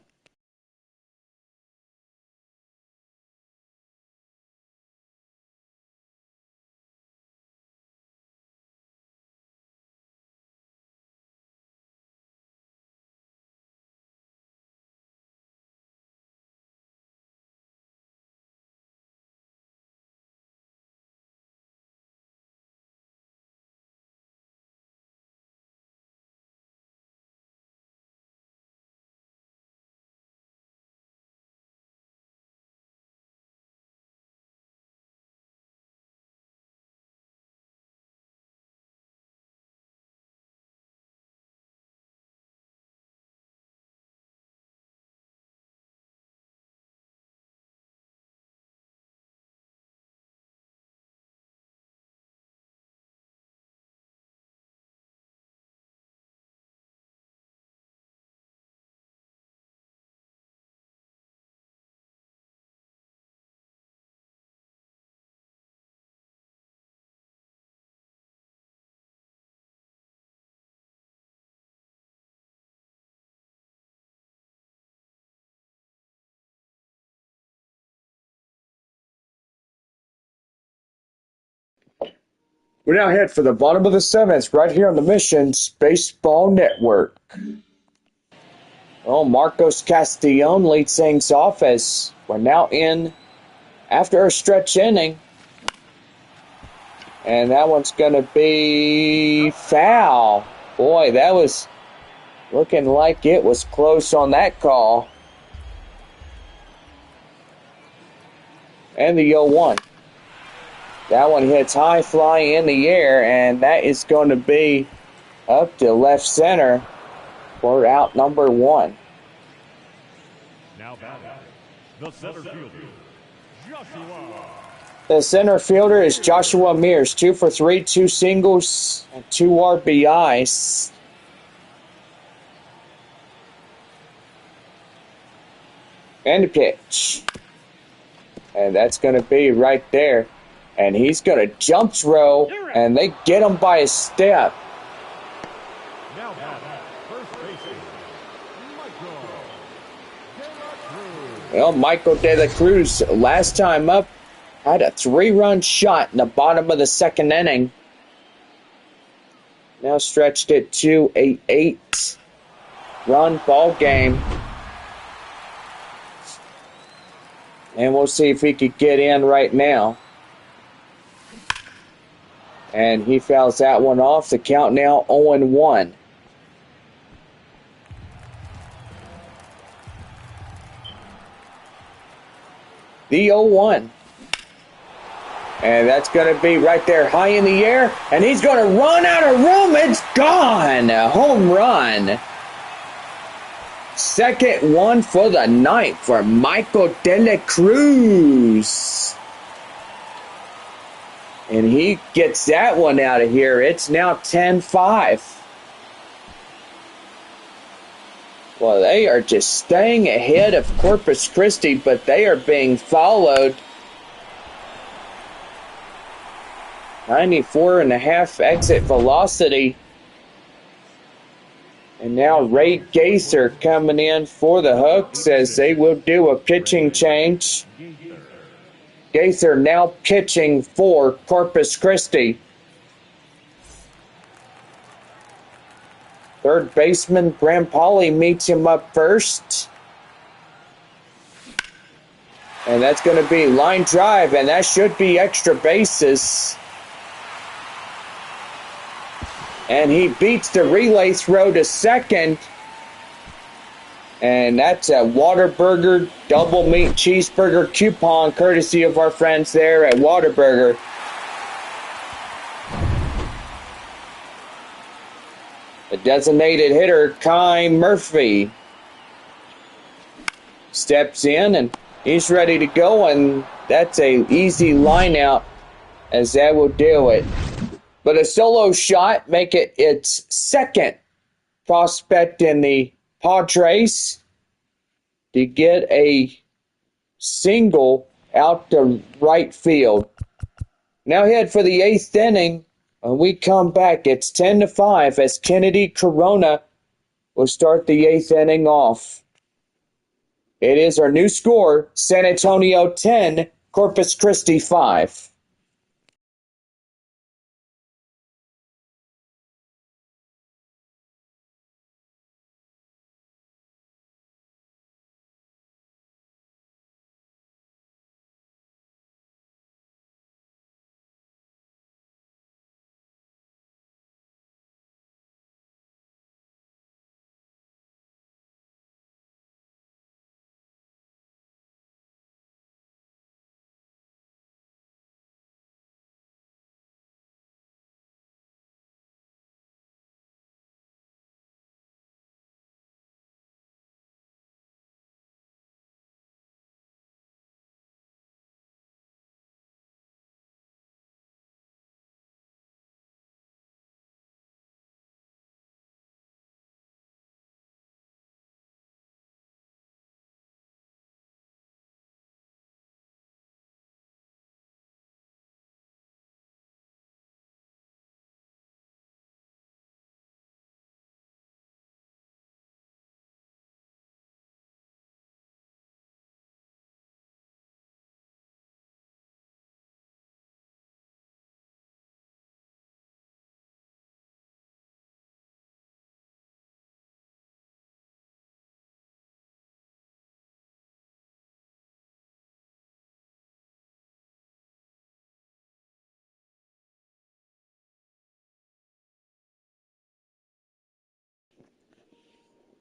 We now head for the bottom of the 7th right here on the Missions Baseball Network. Well, Marcos Castillon leads things off as we're now in after a stretch inning. And that one's going to be foul. Boy, that was looking like it was close on that call. And the 0-1. That one hits high fly in the air, and that is going to be up to left center for out number 1.
Now batting, the center fielder, Joshua.
The center fielder is Joshua Mears, 2 for 3, 2 singles, and 2 RBIs. And the pitch. And that's going to be right there. And he's going to jump throw, and they get him by a step.
Now batting, first baseman, Michael De La Cruz.
Well, Michael De La Cruz, last time up, had a 3-run shot in the bottom of the 2nd inning. Now stretched it to a 8-run ball game. And we'll see if he could get in right now. And he fouls that one off. The count now 0-1. The 0-1. And that's going to be right there high in the air. And he's going to run out of room. It's gone. A home run. Second one for the night for Michael De La Cruz. And he gets that one out of here. It's now 10-5. Well, they are just staying ahead of Corpus Christi, but they are being followed. 94.5 exit velocity. And now Ray Gaither coming in for the Hooks as they will do a pitching change. Gaither now pitching for Corpus Christi. Third baseman Graham Pauly meets him up first. And that's going to be line drive, and that should be extra bases. And he beats the relay throw to second. And that's a Whataburger double meat cheeseburger coupon courtesy of our friends there at Whataburger. The designated hitter, Kai Murphy, steps in and he's ready to go, and that's an easy line out as that will do it. But a solo shot make it its second prospect in the Padres to get a single out to right field. Now head for the 8th inning. When we come back, it's 10-5 as Kennedy Corona will start the 8th inning off. It is our new score, San Antonio 10, Corpus Christi 5.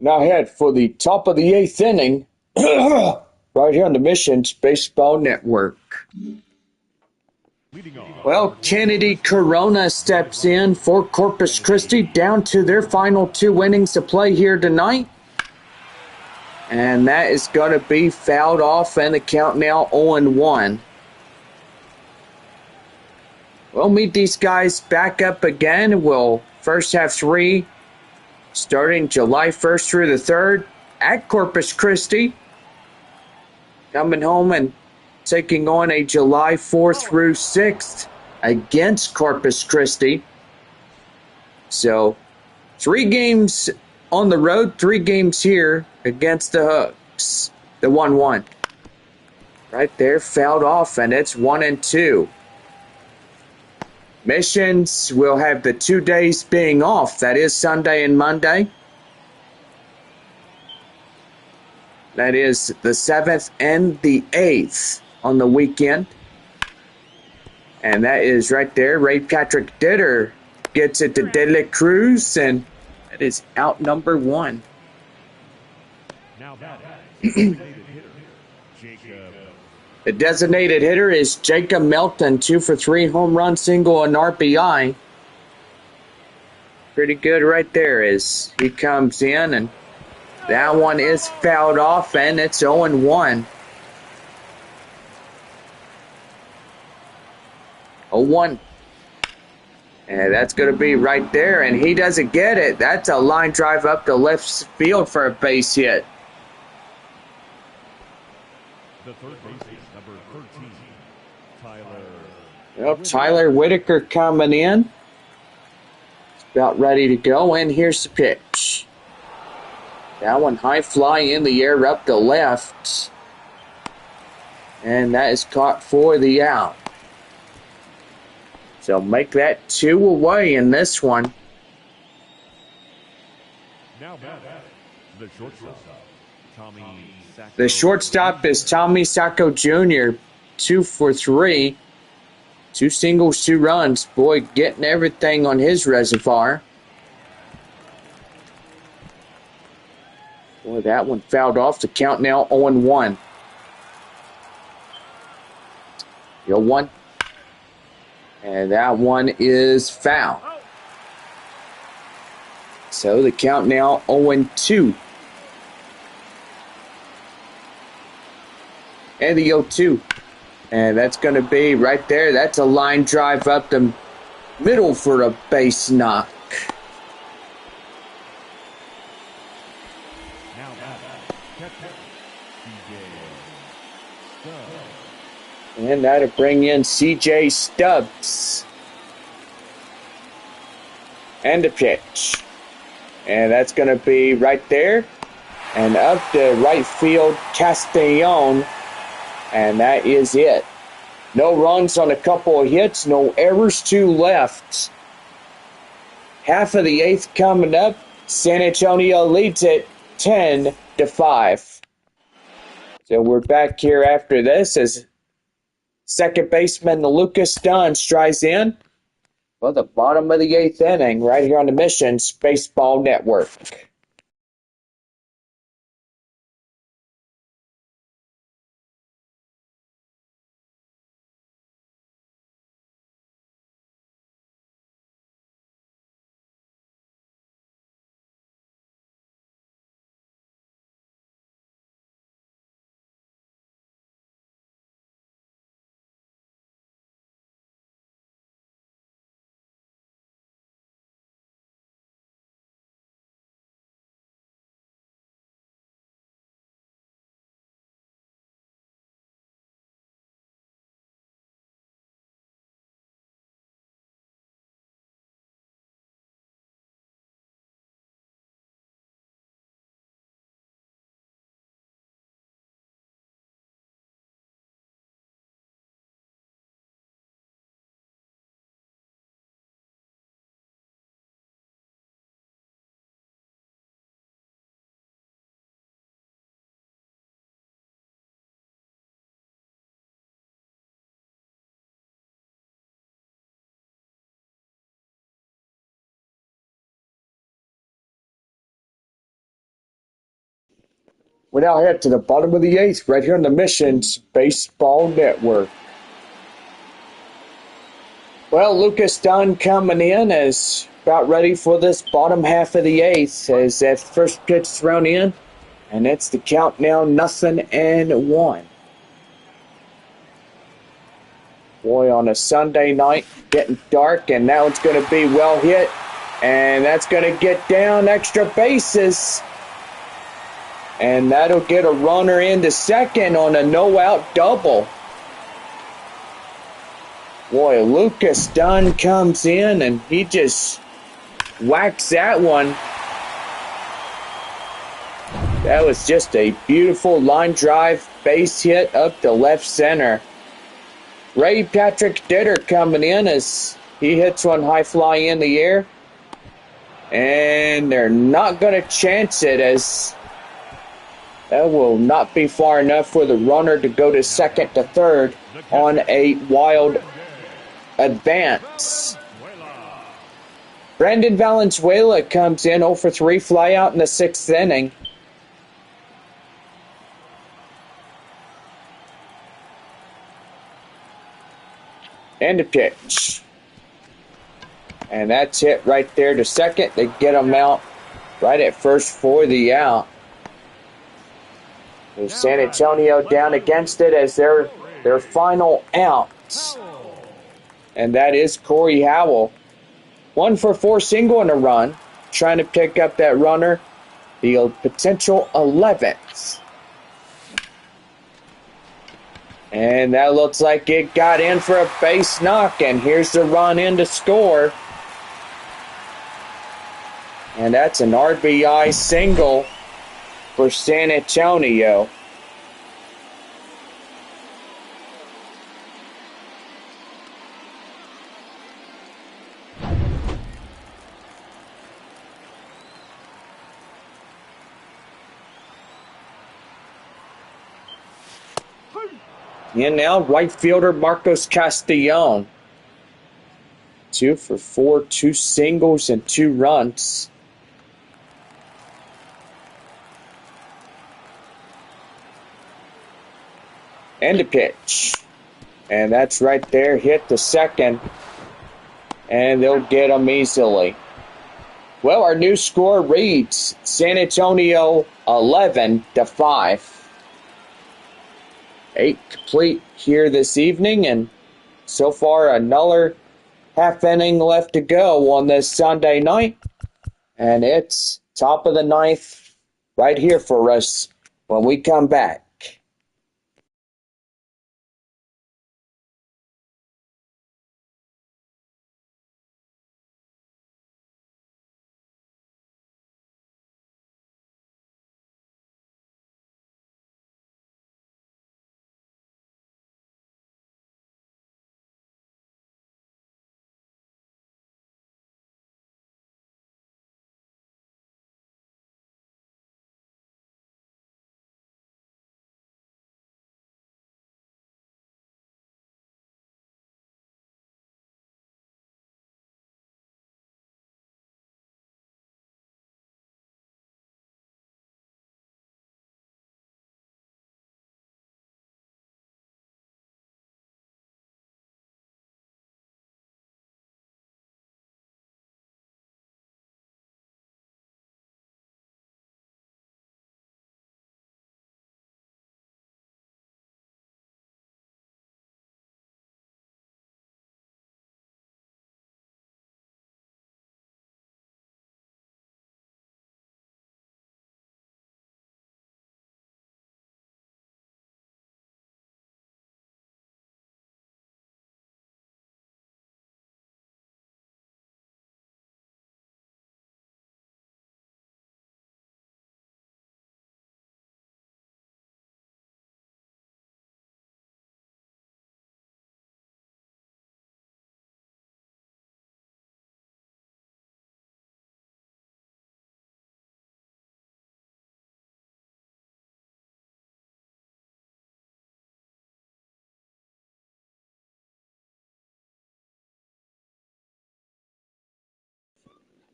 Now head for the top of the 8th inning, right here on the Missions Baseball Network. Well, Kennedy Corona steps in for Corpus Christi, down to their final 2 innings to play here tonight. And that is going to be fouled off, and the count now 0-1. We'll meet these guys back up again. We'll first have 3 starting July 1st through the 3rd at Corpus Christi. Coming home and taking on a July 4th through 6th against Corpus Christi. So 3 games on the road, 3 games here against the Hooks. The 1-1. Right there, fouled off, and it's 1-2. Missions will have the 2 days being off. That is Sunday and Monday. That is the 7th and the 8th on the weekend. And that is right there. Ray Patrick Ditter gets it to De La Cruz, and that is out number 1.
Now batting,
The designated hitter is Jacob Melton, 2 for 3, home run, single, and RBI. Pretty good right there as he comes in, and that one is fouled off, and it's 0-1. 0-1. And that's going to be right there, and he doesn't get it. That's a line drive up to left field for a base hit.
the third baseman, number 13, Tyler.
Well, Tyler Whitaker coming in. It's about ready to go, and here's the pitch. That one high fly in the air up to left. And that is caught for the out. So make that 2 away in this one.
Now batting, the shortstop, Tommy Sacco.
The shortstop is Tommy Sacco Jr., 2 for 3. 2 singles, 2 runs. Boy, getting everything on his reservoir. Boy, that one fouled off. The count now 0-1. 0-1. And that one is foul. So the count now 0-2. And the 0-2. And that's going to be right there. That's a line drive up the middle for a base knock. And that'll bring in C.J. Stubbs. And the pitch. And that's going to be right there. And up to right field, Castellon. And that is it. No runs on a couple of hits, no errors, 2 left. Half of the 8th coming up. San Antonio leads it 10-5. So we're back here after this as second baseman Lucas Dunn strides in for the bottom of the 8th inning right here on the Missions Baseball Network. We now head to the bottom of the 8th right here on the Missions Baseball Network. Well, Lucas Dunn coming in is about ready for this bottom half of the 8th as that first pitch thrown in. And it's the count now 0-1. Boy, on a Sunday night, getting dark, and now it's going to be well hit. And that's going to get down extra bases. And that'll get a runner into second on a no-out double. Boy, Lucas Dunn comes in and he just whacks that one. That was just a beautiful line drive base hit up to left center. Ray Patrick Ditter coming in as he hits one high fly in the air. And they're not going to chance it as that will not be far enough for the runner to go to second to third on a wild advance. Brandon Valenzuela comes in 0 for 3 fly out in the 6th inning. And a pitch. And that's hit right there to second. They get him out right at first for the out. With San Antonio down against it as their final out. And that is Corey Howell. 1 for 4 single and a run. Trying to pick up that runner. The potential 11th. And that looks like it got in for a base knock. And here's the run in to score. And that's an RBI single for San Antonio. And now right fielder Marcos Castellon. 2 for 4, 2 singles and 2 runs. And a pitch. And that's right there, hit to second. And they'll get them easily. Well, our new score reads San Antonio 11-5. 8 complete here this evening, and so far another half inning left to go on this Sunday night. And it's top of the 9th right here for us when we come back.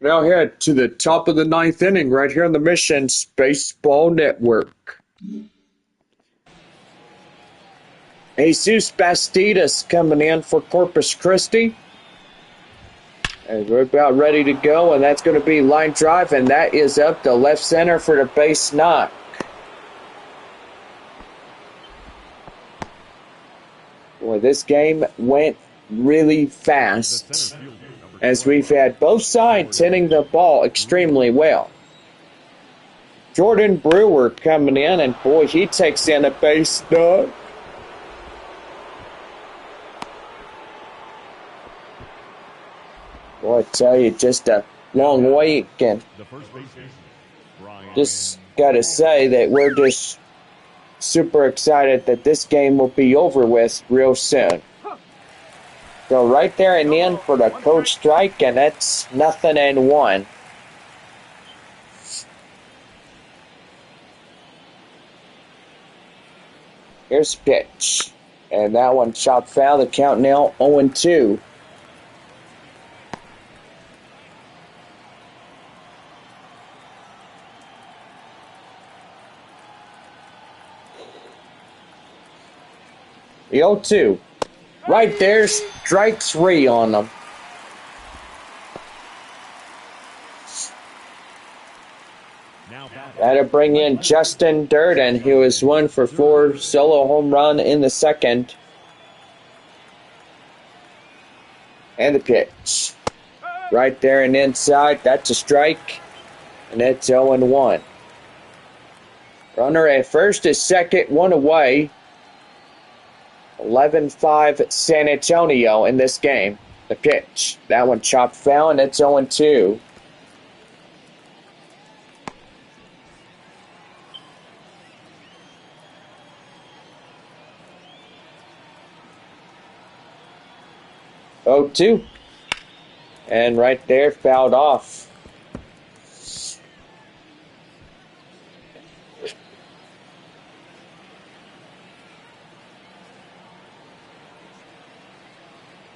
Now head to the top of the ninth inning right here on the Missions Baseball Network. Jesus Bastidas coming in for Corpus Christi. And we're about ready to go, and that's going to be line drive, and that is up to left center for the base knock. Boy, this game went really fast, as we've had both sides hitting the ball extremely well. Jordan Brewer coming in, and boy, he takes in a base knock. Boy, I tell you, just a long week, and just got to say that we're just super excited that this game will be over with real soon. Go right there and in for the code strike, and that's 0-1. Here's pitch, and that one shot foul. The count now 0-2. The 0-2. Right there, strike three on them. That'll bring in Justin Durden, who was 1 for 4, solo home run in the second. And the pitch. Right there and inside, that's a strike. And it's 0-1. Runner at first is second, 1 away. 11-5 San Antonio in this game. The pitch. That one chopped foul, and it's 0-2. Oh, 2. And right there, fouled off.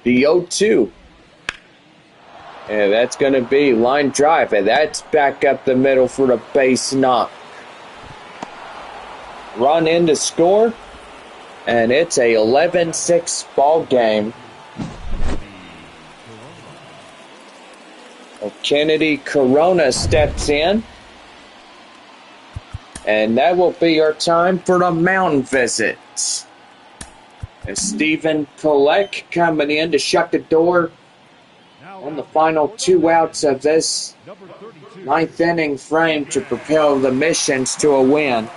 The 0-2. And that's going to be line drive, and that's back up the middle for the base knock. Run in to score, and it's a 11-6 ball game. Kennedy Corona steps in, and that will be our time for the mound visit. And Stephen Kolek coming in to shut the door on the final 2 outs of this 9th inning frame to propel the Missions to a win.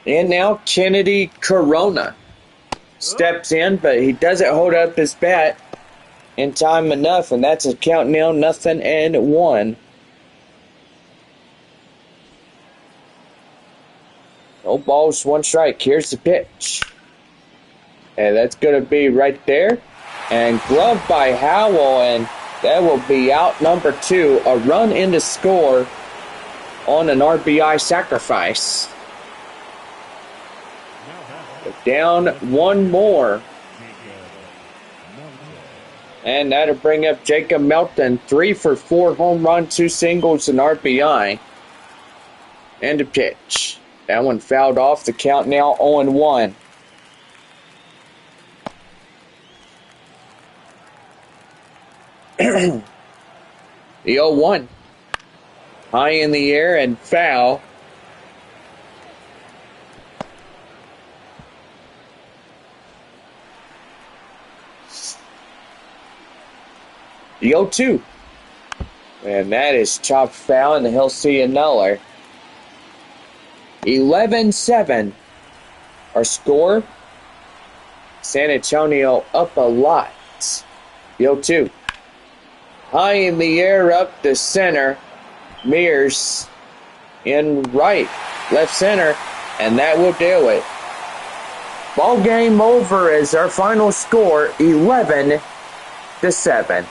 And now Kennedy Corona steps in, but he doesn't hold up his bat in time enough, and that's a count now 0-1. No balls, 1 strike. Here's the pitch. And that's going to be right there. And gloved by Howell, and that will be out number 2. A run in to score on an RBI sacrifice. Down 1 more. And that'll bring up Jacob Melton, 3 for 4 home run, 2 singles, and RBI. And a pitch. That one fouled off. The count now 0-1. The 0-1. High in the air and foul. The 0-2. And that is chopped foul, and he'll see another. 11-7. Our score. San Antonio up a lot. The 0-2. High in the air up the center. Mears in right. Left center. And that will do it. Ball game over as our final score, 11-7.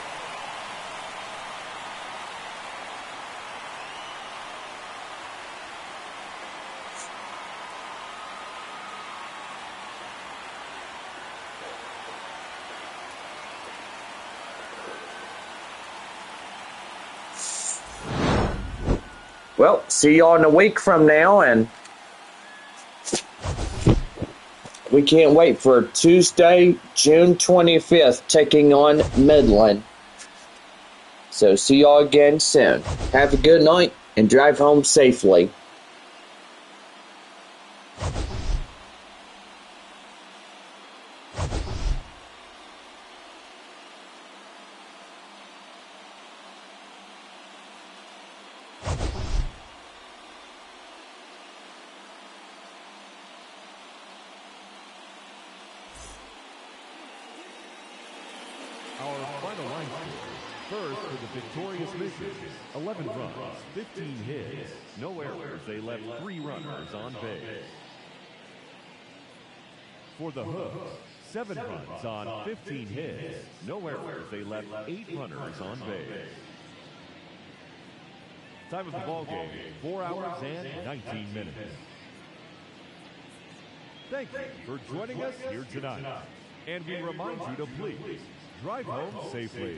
Well, see y'all in a week from now, and we can't wait for Tuesday, June 25th, taking on Midland. So see y'all again soon. Have a good night and drive home safely.
Our final line score. First for the victorious Missions, 11 runs, 15 hits, no errors. They left 3 runners on base. For the Hooks, 7 runs on 15 hits, no errors. They left 8 runners on base. Time of the ball game, 4 hours and 19 minutes. Thank you for joining us here tonight. And we remind you to please drive home safely.